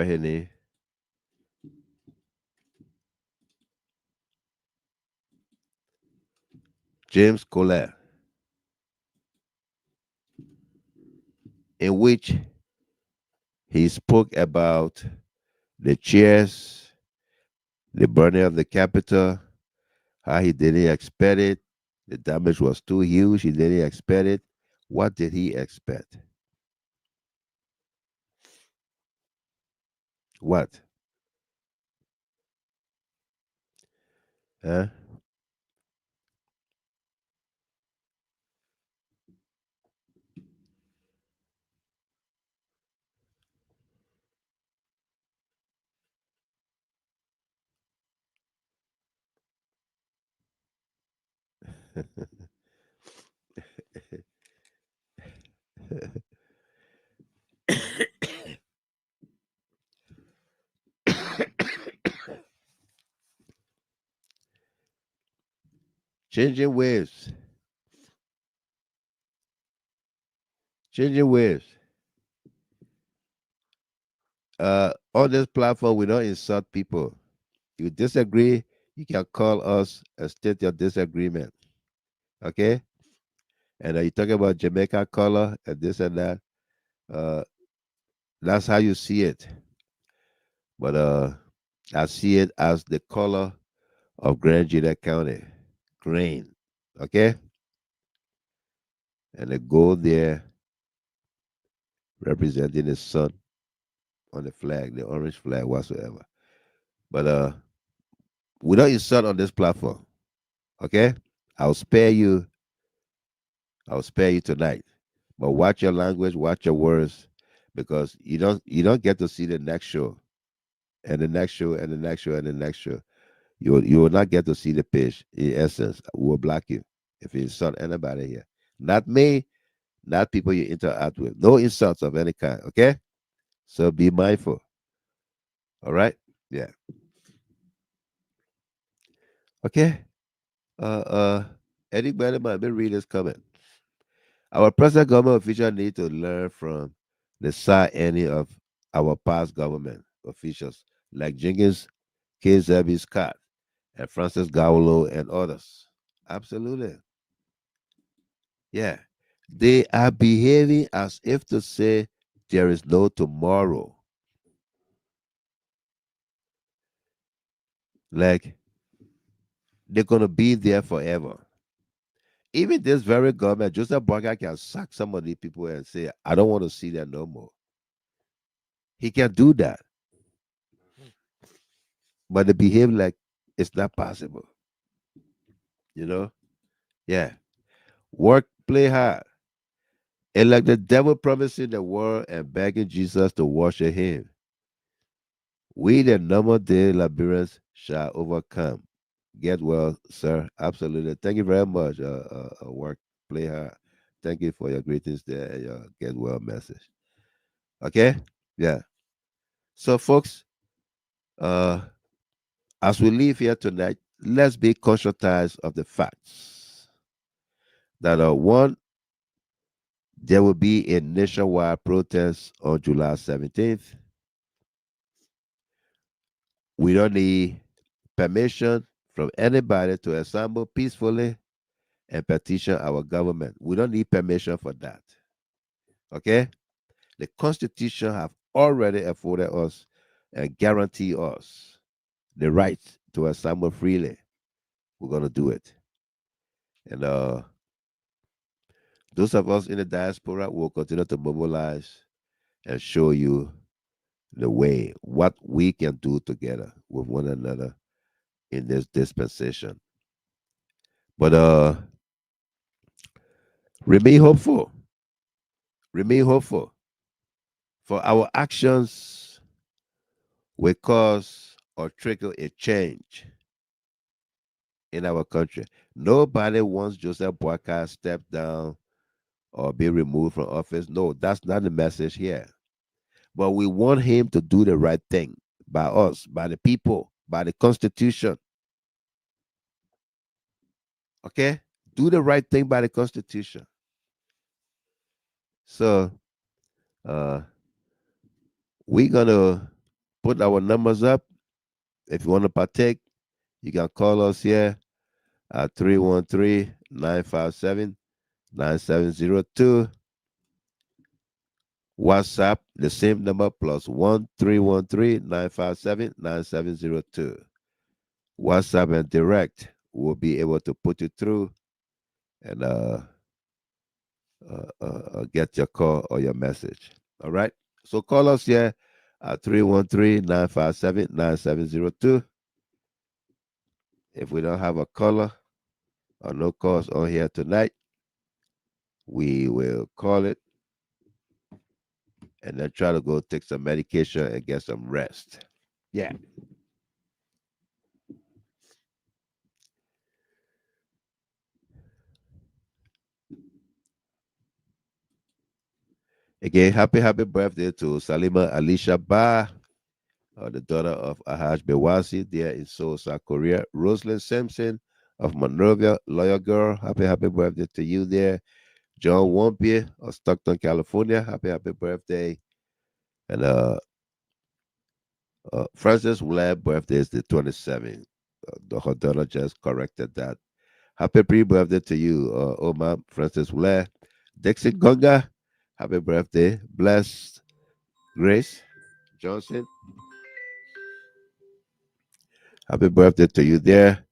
Speaker 2: her name? James Colette, in which he spoke about the chairs, the burning of the Capitol, how he didn't expect it. The damage was too huge. He didn't expect it. What did he expect? What? Huh? Changing waves. Changing waves. On this platform, we don't insult people. You disagree, you can call us and state your disagreement. Okay? And you talk about Jamaica color and this and that. Uh, that's how you see it. But I see it as the color of Grand Gila County, green. Okay? And the gold there representing the sun on the flag, the orange flag whatsoever. But we don't insult on this platform. Okay? I'll spare you. I'll spare you tonight. But watch your language, watch your words, because you don't get to see the next show and the next show and the next show and the next show. You will not get to see the pitch. In essence, we will block you if you insult anybody here. Not me, not people you interact with. No insults of any kind. Okay? So be mindful. All right? Yeah. Okay. Anybody might be read this comment. Our present government officials need to learn from the side ending of our past government officials like Jenkins, K. Zebby Scott, and Francis Gowlo and others. Absolutely. Yeah. They are behaving as if to say there is no tomorrow. Like they're going to be there forever. Even this very government, Joseph Boakai can sack some of these people and say, I don't want to see them no more. He can do that. But they behave like it's not possible. You know? Yeah. Work, play hard. And like the devil promising the world and begging Jesus to worship him. We, the normal day Liberians, shall overcome. Get well, sir. Absolutely. Thank you very much. Work, play hard. Thank you for your greetings there and your get well message. Okay? Yeah. So, folks, as we leave here tonight, let's be conscientized of the facts that one, there will be a nationwide protest on July 17th. We don't need permission from anybody to assemble peacefully and petition our government. We don't need permission for that. Okay? The Constitution have already afforded us and guarantee us the right to assemble freely. We're going to do it. And those of us in the diaspora will continue to mobilize and show you the way, what we can do together with one another in this dispensation. But remain hopeful. Remain hopeful. For our actions will cause or trigger a change in our country. Nobody wants Joseph Boakai step down or be removed from office. No, that's not the message here. But we want him to do the right thing by us, by the people, by the Constitution. Okay? Do the right thing by the Constitution. So we're gonna put our numbers up. If you want to partake, you can call us here at 313-957-9702. WhatsApp, the same number, +1 313-957-9702. WhatsApp and direct will be able to put you through and get your call or your message. All right? So call us here at 313-957-9702. If we don't have a caller or no calls on here tonight, we will call it and then try to go take some medication and get some rest. Yeah. Again, happy birthday to Salima Alicia Ba, the daughter of Ahaj Bewasi there in Seoul, South Korea. Rosalind Simpson of Monrovia, lawyer girl. Happy birthday to you there. John Wampie of Stockton, California. Happy birthday. And Francis Webb birthday is the 27th. Her daughter just corrected that. Happy pre-birthday to you, Oma Francis Webb. Dixie Gonga, happy birthday. Blessed Grace Johnson, happy birthday to you there.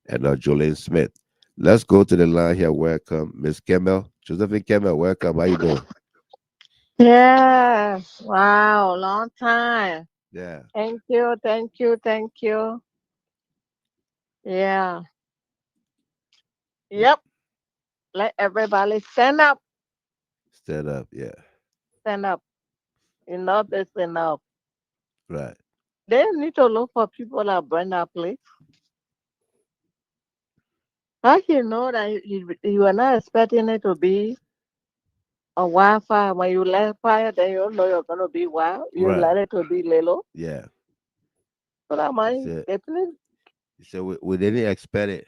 Speaker 2: And Jolene Smith. Let's go to the line here. Welcome, Miss Kemmel. Josephine Kemmel, welcome. How you doing?
Speaker 6: Yes. Wow. Long time.
Speaker 2: Yeah.
Speaker 6: Thank you. Thank you. Thank you. Yeah. Yep. Let everybody stand up.
Speaker 2: Stand up. Yeah.
Speaker 6: Stand up. Enough is enough.
Speaker 2: Right.
Speaker 6: They need to look for people that burn that place. How you know that you are not expecting it to be a wildfire? When you let fire, then you know you're going to be wild. You
Speaker 2: Right.
Speaker 6: let it to be little.
Speaker 2: Yeah.
Speaker 6: So that
Speaker 2: You
Speaker 6: might
Speaker 2: said,
Speaker 6: definitely.
Speaker 2: we didn't expect it.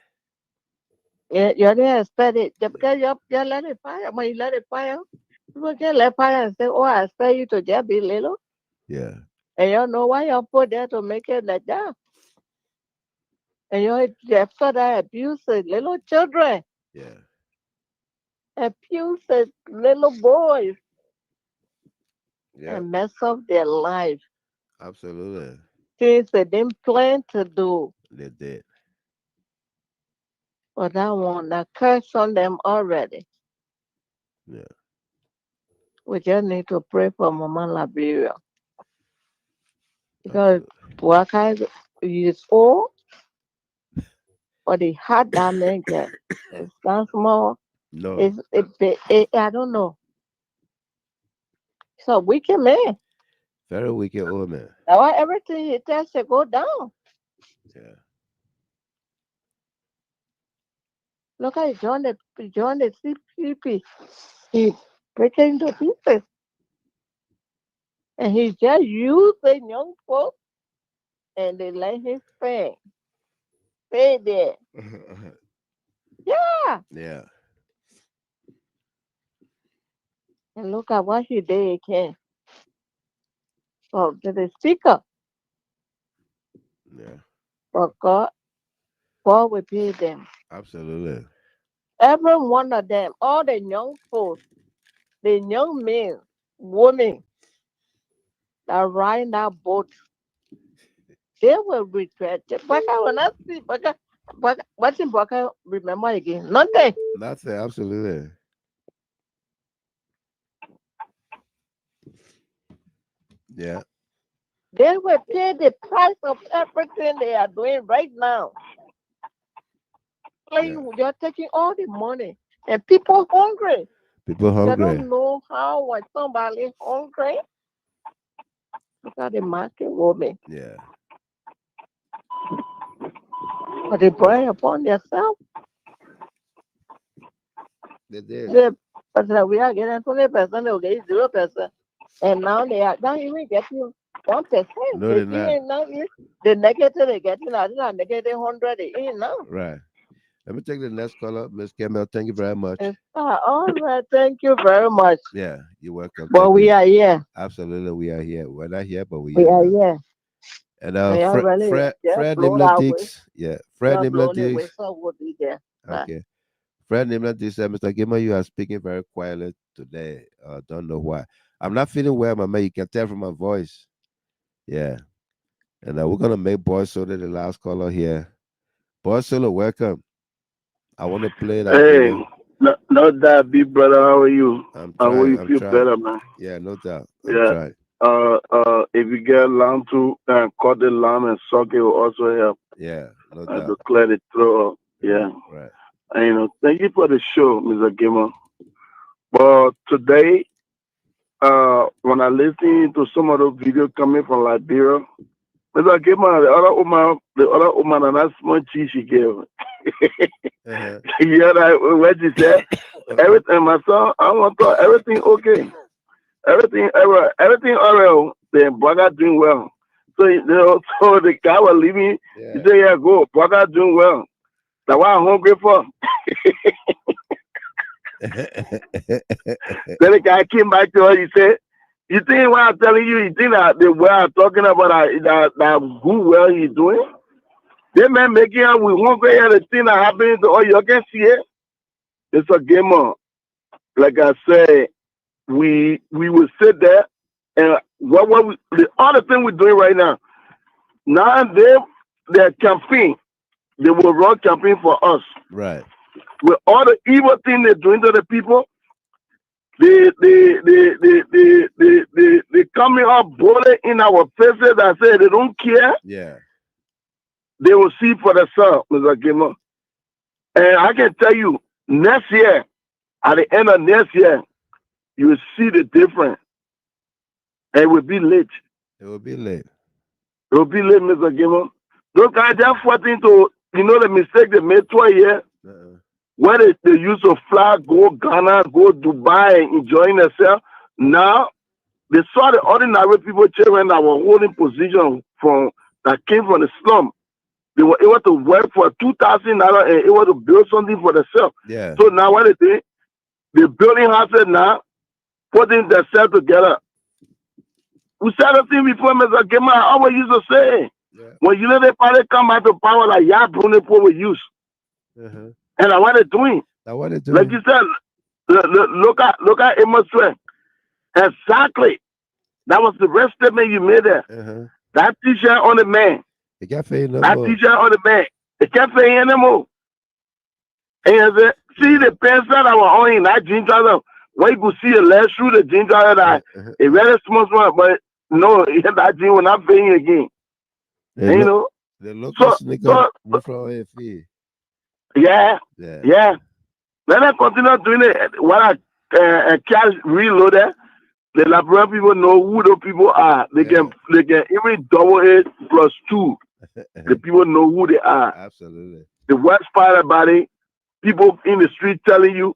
Speaker 6: You didn't expect it. Just because you let it fire. When you let it fire, people can let fire and say, oh, I expect you to just be little.
Speaker 2: Yeah.
Speaker 6: And you know why you put there to make it like that. And you after that abuse little children,
Speaker 2: Yeah.
Speaker 6: abuse little boys,
Speaker 2: Yeah.
Speaker 6: and mess up their life.
Speaker 2: Absolutely.
Speaker 6: Things they didn't plan to do.
Speaker 2: They did.
Speaker 6: But that one, that curse on them already.
Speaker 2: Yeah.
Speaker 6: We just need to pray for Mama Liberia. Because
Speaker 2: Absolutely.
Speaker 6: Waka is old, but the heart that man get. It's not small.
Speaker 2: No.
Speaker 6: I don't know. So wicked man.
Speaker 2: Very wicked old man.
Speaker 6: That's why everything he tells to go down.
Speaker 2: Yeah.
Speaker 6: Look at John the CPP. He breaking to pieces. And he just using young folks and they let him stay there. Yeah.
Speaker 2: Yeah.
Speaker 6: And look at what he did again. So to the speaker,
Speaker 2: Yeah.
Speaker 6: for God will pay them.
Speaker 2: Absolutely.
Speaker 6: Every one of them, all the young folks, the young men, women that ride that boat, they will regret it. But I will not see. But what's in Baka remember again? Nothing.
Speaker 2: That's it. Absolutely. Yeah.
Speaker 6: They will pay the price of everything they are doing right now. Like
Speaker 2: Yeah.
Speaker 6: you're taking all the money and people hungry.
Speaker 2: People
Speaker 6: They
Speaker 2: hungry.
Speaker 6: don't know how when somebody hungry. Look at the market woman.
Speaker 2: Yeah.
Speaker 6: But they bring upon themselves.
Speaker 2: They did.
Speaker 6: But we are getting 20%, they'll get 0%. And now they are not even getting 1%.
Speaker 2: No, they're not.
Speaker 6: Even now, the negative they're getting, I think negative 100 they in now.
Speaker 2: Right. Let me take the next caller, Miss Campbell. Thank you very much.
Speaker 6: All right, thank you very much.
Speaker 2: Yeah, you're welcome.
Speaker 6: But
Speaker 2: Thank
Speaker 6: we
Speaker 2: you.
Speaker 6: are here.
Speaker 2: Absolutely, we are here. We're not here, but
Speaker 6: We
Speaker 2: here
Speaker 6: are
Speaker 2: now.
Speaker 6: here.
Speaker 2: And
Speaker 6: We are really
Speaker 2: Fred
Speaker 6: blow that way.
Speaker 2: Nimlatix. Yeah, Fred
Speaker 6: Just blow the way,
Speaker 2: Nimlatix.
Speaker 6: so we'll be there. Right.
Speaker 2: Okay. Fred Nimlatix said, Mr. Gamer, you are speaking very quietly today. Don't know why. I'm not feeling well, my man. You can tell from my voice. Yeah. And we're gonna make Boy Solo the last caller here. Boy Solo, welcome. I want to play that
Speaker 4: Hey,
Speaker 2: video.
Speaker 4: not that big brother. How are you?
Speaker 2: I'm
Speaker 4: How will
Speaker 2: trying.
Speaker 4: you
Speaker 2: I'm
Speaker 4: feel
Speaker 2: trying.
Speaker 4: better, man?
Speaker 2: Yeah, no doubt. I'm
Speaker 4: Yeah.
Speaker 2: trying.
Speaker 4: If you get lamb to cut the lamb and suck it will also help
Speaker 2: Yeah, no
Speaker 4: to
Speaker 2: doubt.
Speaker 4: clear the throat. Yeah.
Speaker 2: Right.
Speaker 4: And thank you for the show, Mr. Gamer. But today, when I listen to some of those videos coming from Liberia, Mr. Gamer, the other woman, and that small cheese she gave.
Speaker 2: Uh-huh.
Speaker 4: You hear that? What she said? Everything, my son, I want to everything okay. everything alright. The Bwaga doing well. So so the guy was leaving.
Speaker 2: Yeah.
Speaker 4: He said, "Yeah, go. Bwaga doing well. That's what I'm hungry for." Then the guy came back to her. He said, "You think what I'm telling you? You think that the way I'm talking about that good well he's doing? They man making up with one way the thing that happening to all you can see it. It's a game on. Like I said, we will sit there and the other thing we're doing right now. Now they're campaign. They will run campaign for us.
Speaker 2: Right.
Speaker 4: With all the evil thing they're doing to the people, they coming up boldly in our faces that say they don't care.
Speaker 2: Yeah.
Speaker 4: They will see for themselves, Mr. Gamer. And I can tell you, next year, at the end of next year, you will see the difference. And it will be late.
Speaker 2: It will be late.
Speaker 4: It will be late, Mr. Gamer. Those guys just fought into, the mistake they made 12 years, where they used to fly, go Ghana, go Dubai, and enjoying themselves. Now, they saw the ordinary people, children that were holding position that came from the slum. They were able to work for $2,000 and able to build something for themselves.
Speaker 2: Yeah.
Speaker 4: So now what they do, they're building houses now, putting themselves together. We said the thing before, Mr. Gamer, I always used to say, when the party come out of power, like Brunei will use. And that's what they're doing. Like you said, look at Amos Sweat. Exactly. That was the best statement you made there. That teacher on the man.
Speaker 2: They can't pay no
Speaker 4: That
Speaker 2: more.
Speaker 4: teacher on the man. They can't pay anymore. And see the pencil that were on in that ginger, where you could see a less through the ginger that a very small, but no, that gene will not pay again. And,
Speaker 2: the local sneaker from AFE.
Speaker 4: Yeah. Let them continue doing it. When I cash reloaded, the Liberian people know who the people are. They can even double it plus 2. The people know who they are.
Speaker 2: Absolutely.
Speaker 4: The worst part about it, people in the street telling you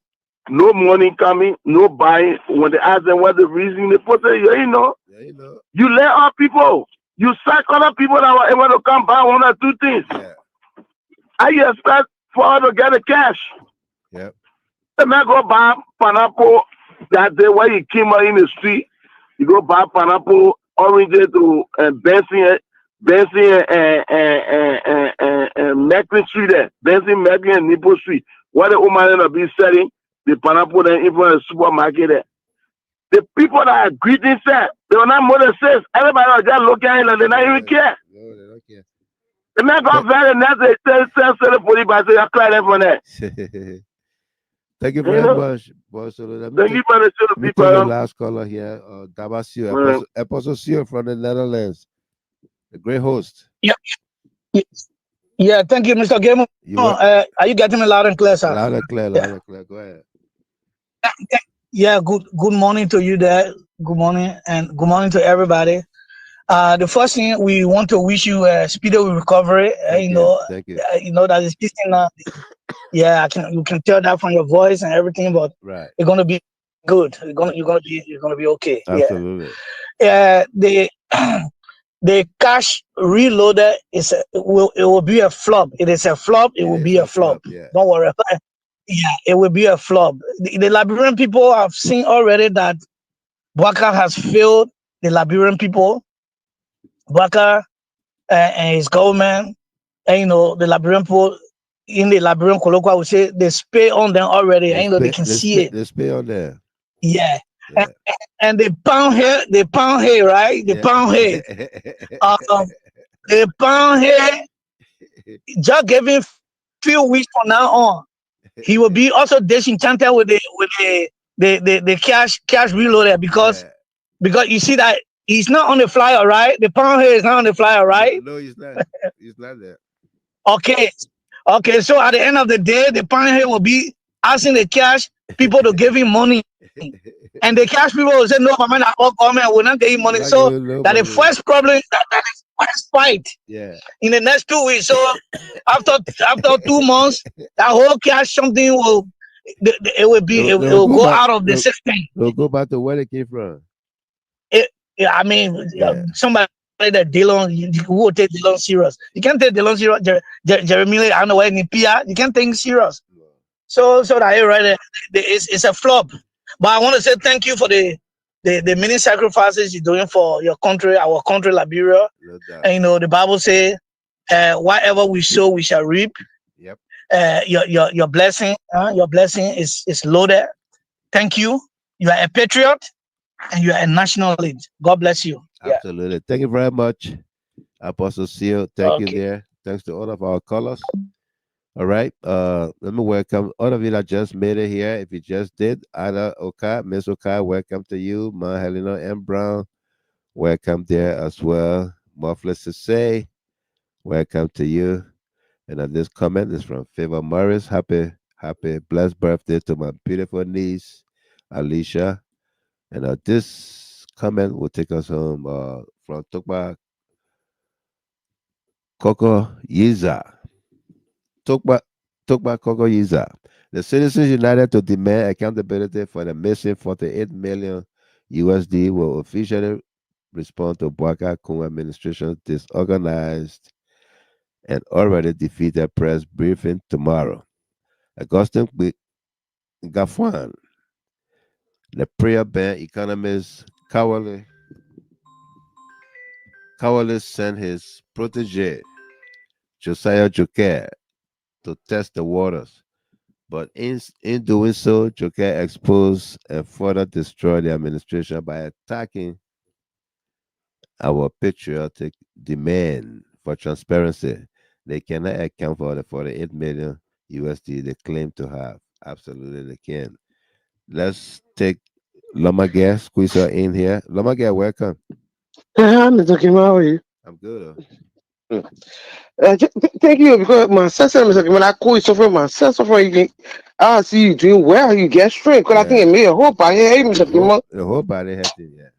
Speaker 4: no money coming, no buying. When they ask them what the reason, they put say, you let out people. You sack other people that were able to come buy 1 or 2 things.
Speaker 2: Yeah.
Speaker 4: How you expect for her to get the cash?
Speaker 2: Yep.
Speaker 4: They may go buy pineapple that day where you came out in the street. You go buy pineapple, oranges to Benson and Macklin Street there. Benson, Macklin, and Nipple Street. Where the woman will be selling the pineapple then in front of the supermarket there. The people that are greeting said, they will not more than 6. Everybody will just look at it and they not even care.
Speaker 2: No, they don't care.
Speaker 4: They may go very next day, tell the police, but say, I cry them for that.
Speaker 2: Thank you very much, boss.
Speaker 4: Thank you for the people.
Speaker 2: The last caller here, Dabasio, Apostle Sio from the Netherlands, the great host.
Speaker 7: Yeah, thank you, Mr. Gamer. Are you getting me loud and clear, sir?
Speaker 2: Loud and clear, loud and clear. Go ahead.
Speaker 7: Yeah, good morning to you there. Good morning, and good morning to everybody. The first thing, we want to wish you a speedy recovery.
Speaker 2: Thank you.
Speaker 7: That is this thing now. Yeah, you can tell that from your voice and everything, but it's gonna be good. You're gonna be okay.
Speaker 2: Absolutely.
Speaker 7: Yeah. The cash reloaded it will be a flop. It is a flop. It will be a flop.
Speaker 2: Yeah.
Speaker 7: Don't worry. Yeah, it will be a flop. The Liberian people have seen already that Bwaga has failed the Liberian people. Bwaga and his government, and the Liberian people in the Liberian colloquial would say they spay on them already. They can see it.
Speaker 2: They spay on there.
Speaker 7: Yeah. And they pound here, right? They pound here. They pound here. Just give him few weeks from now on. He will be also disenchanted with the cash reloaded because you see that he's not on the flyer, right? The pound here is not on the flyer, right?
Speaker 2: No, he's not. He's not there.
Speaker 7: Okay. So at the end of the day, the pound here will be asking the cash people to give him money. And the cash people will say, no, man, we're not getting money. So that the first problem is that is first fight.
Speaker 2: Yeah.
Speaker 7: In the next 2 weeks. So after 2 months, that whole cash something will go out of the system.
Speaker 2: They'll go back to where they came from.
Speaker 7: Yeah, I mean,
Speaker 2: Yeah.
Speaker 7: somebody that Dylan, you will take Dylan serious. You can't take Dylan serious. Jeremy, I don't know where in Pia. You can't take him serious. So that right there, it's a flop. But I want to say thank you for the many sacrifices you're doing for your country, our country, Liberia.
Speaker 2: No doubt.
Speaker 7: And the Bible says, whatever we sow, we shall reap.
Speaker 2: Yep.
Speaker 7: Your blessing is loaded. Thank you. You are a patriot and you are a national lead. God bless you.
Speaker 2: Absolutely. Thank you very much, Apostle Seal. Thank you
Speaker 7: Okay.
Speaker 2: there. Thanks to all of our callers. All right. Let me welcome all of you that just made it here. If you just did, Ada Oka, Miss Oka, welcome to you. Ma Helena M. Brown, welcome there as well. Muffless to say, welcome to you. And this comment is from Favor Morris. Happy blessed birthday to my beautiful niece, Alicia. And this comment will take us home from Tokba Koker Yiza. Tokba Koker Yiza. The citizens united to demand accountability for the missing 48 million USD will officially respond to Bwaka Kung administration's disorganized and already defeated press briefing tomorrow. Augustine Gafwan, the prayer band economist, cowardly sent his protege, Josiah Joker, to test the waters. But in doing so, Joker exposed and further destroyed the administration by attacking our patriotic demand for transparency. They cannot account for the 48 million USD they claim to have. Absolutely, they can. Let's take Lomaga Squeezer in here. Lomaga, welcome.
Speaker 8: Mr. Kim, how are you?
Speaker 2: I'm good.
Speaker 8: Thank you because my sister, Mr. Kim, I call you suffering myself suffering. I see you doing well. You get strength because I think it made a hope. I hear Mr. Kim.
Speaker 2: The whole body had to, yeah.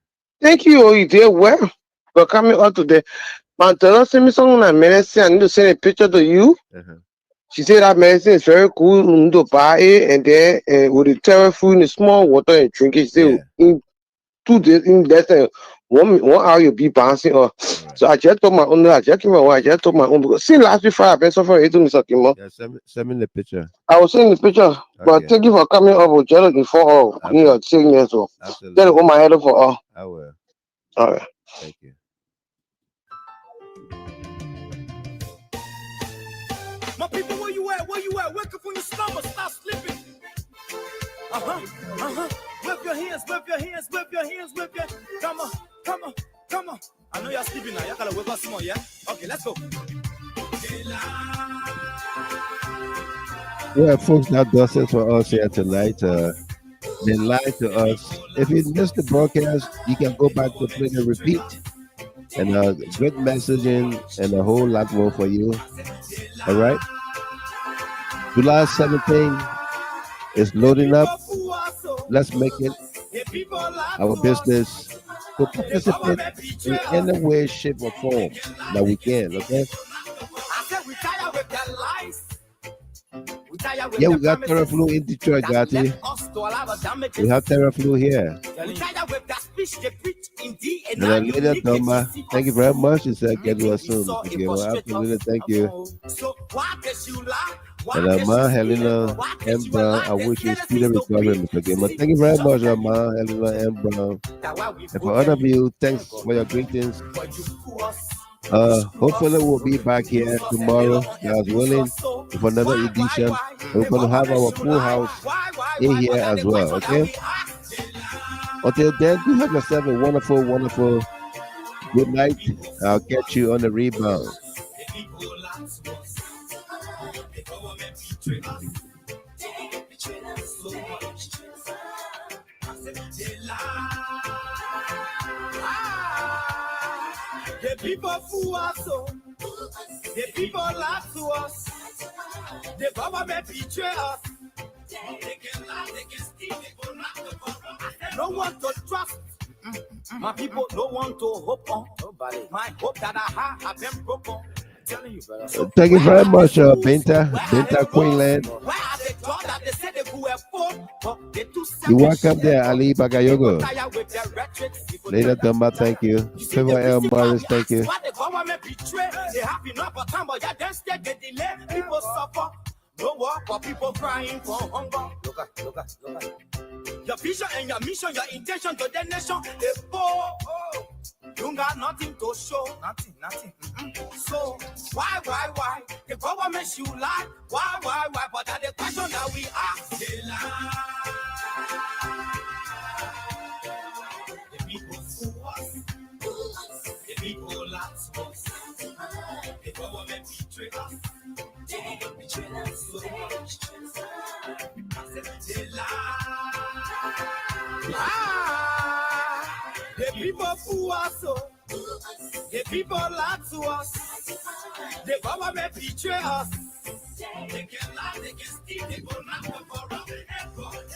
Speaker 8: Thank you. You did well for coming out today. My daughter sent me something like medicine. I need to send a picture to you. She said that medicine is very cool. You need to buy it and then with the terror food in the small water and drink it. She said in 2 days, in less than 1 hour, you'll be bouncing. So I just told my own. I just told my own because since last week, I've been suffering to Mr. Kimo.
Speaker 2: Yeah, send me the picture.
Speaker 8: I was seeing the picture, but thank you for coming up with just looking for your sickness. So tell all my head for all.
Speaker 2: I will.
Speaker 8: All right.
Speaker 2: Thank you.
Speaker 1: My people, where you at? Where you at? Wake up from your slumber, stop sleeping. Whip your hands, whip your hands, whip your hands, whip your. Come on, come on, come on. I know you're sleeping now. You gotta whip us some more, yeah? Okay, let's go.
Speaker 2: Well, folks, that does it for us here tonight. They lied to us. If you missed the broadcast, you can go back to play the repeat. And great messaging and a whole lot more for you. All right. July 17th is loading up. Let's make it our business to participate in any way, shape, or form that we can. Okay. Yeah, we got TerraFlu in Detroit, Gatti. We have TerraFlu here. And then later, Doma, thank you very much. He said, get well soon. Absolutely, thank you. And Ma Helena M. Brown, I wish you speedy recovery, Mr. Gamer. Thank you very much, Ma Helena M. Brown. And for all of you, thanks for your greetings. Hopefully we'll be back here tomorrow, God's willing, for another edition. We're going to have our full house in here as well, okay? Until then, do have yourself a wonderful, wonderful good night. I'll catch you on the rebound.
Speaker 1: The people fool us, the people lie to us, the government betray us. They can lie, they can steal, they can not. No one to trust. My people don't want to hope on. Nobody. My hope that I have been broken. Telling you, brother.
Speaker 2: Thank you very much, Binta Queenland. You're welcome there, Ali Bagayogo. Later, Dumba, thank you. Favor L. Morris, thank you.
Speaker 1: What the government betray, they have enough of time, but yeah, then still they delay. People suffer, no work, or people crying for hunger. Look at. Your vision and your mission, your intention to the nation, they poor. You got nothing to show. Nothing. So, why? The government should lie. Why? But that's the question that we ask. They lie. The people fool us. The people lie to us. The government betray us. They betray us. They lie. The people fool us. The people lie to us. The government betray us. They can lie, they can steal, they go knock up around the airport.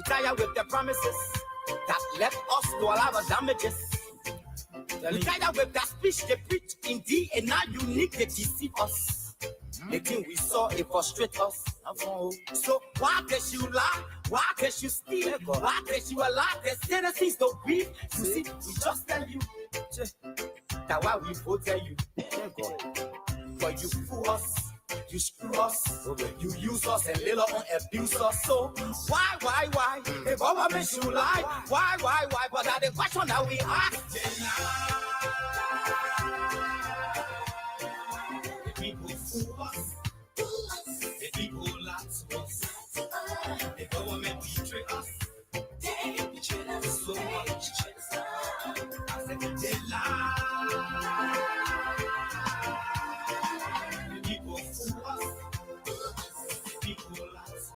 Speaker 1: Tired with the promises that left us to a lot of damages. We tired with that speech they preach indeed, and now unique they deceive us. The thing we saw it frustrate us. So why does you lie? Why does you steal? Why does you allow the citizens to breathe? You see, we just tell you that why we vote you. But you fool us. You screw us, you use us and later on abuse us. So why? The government should lie. Why? But that's the question that we ask. The people fool us.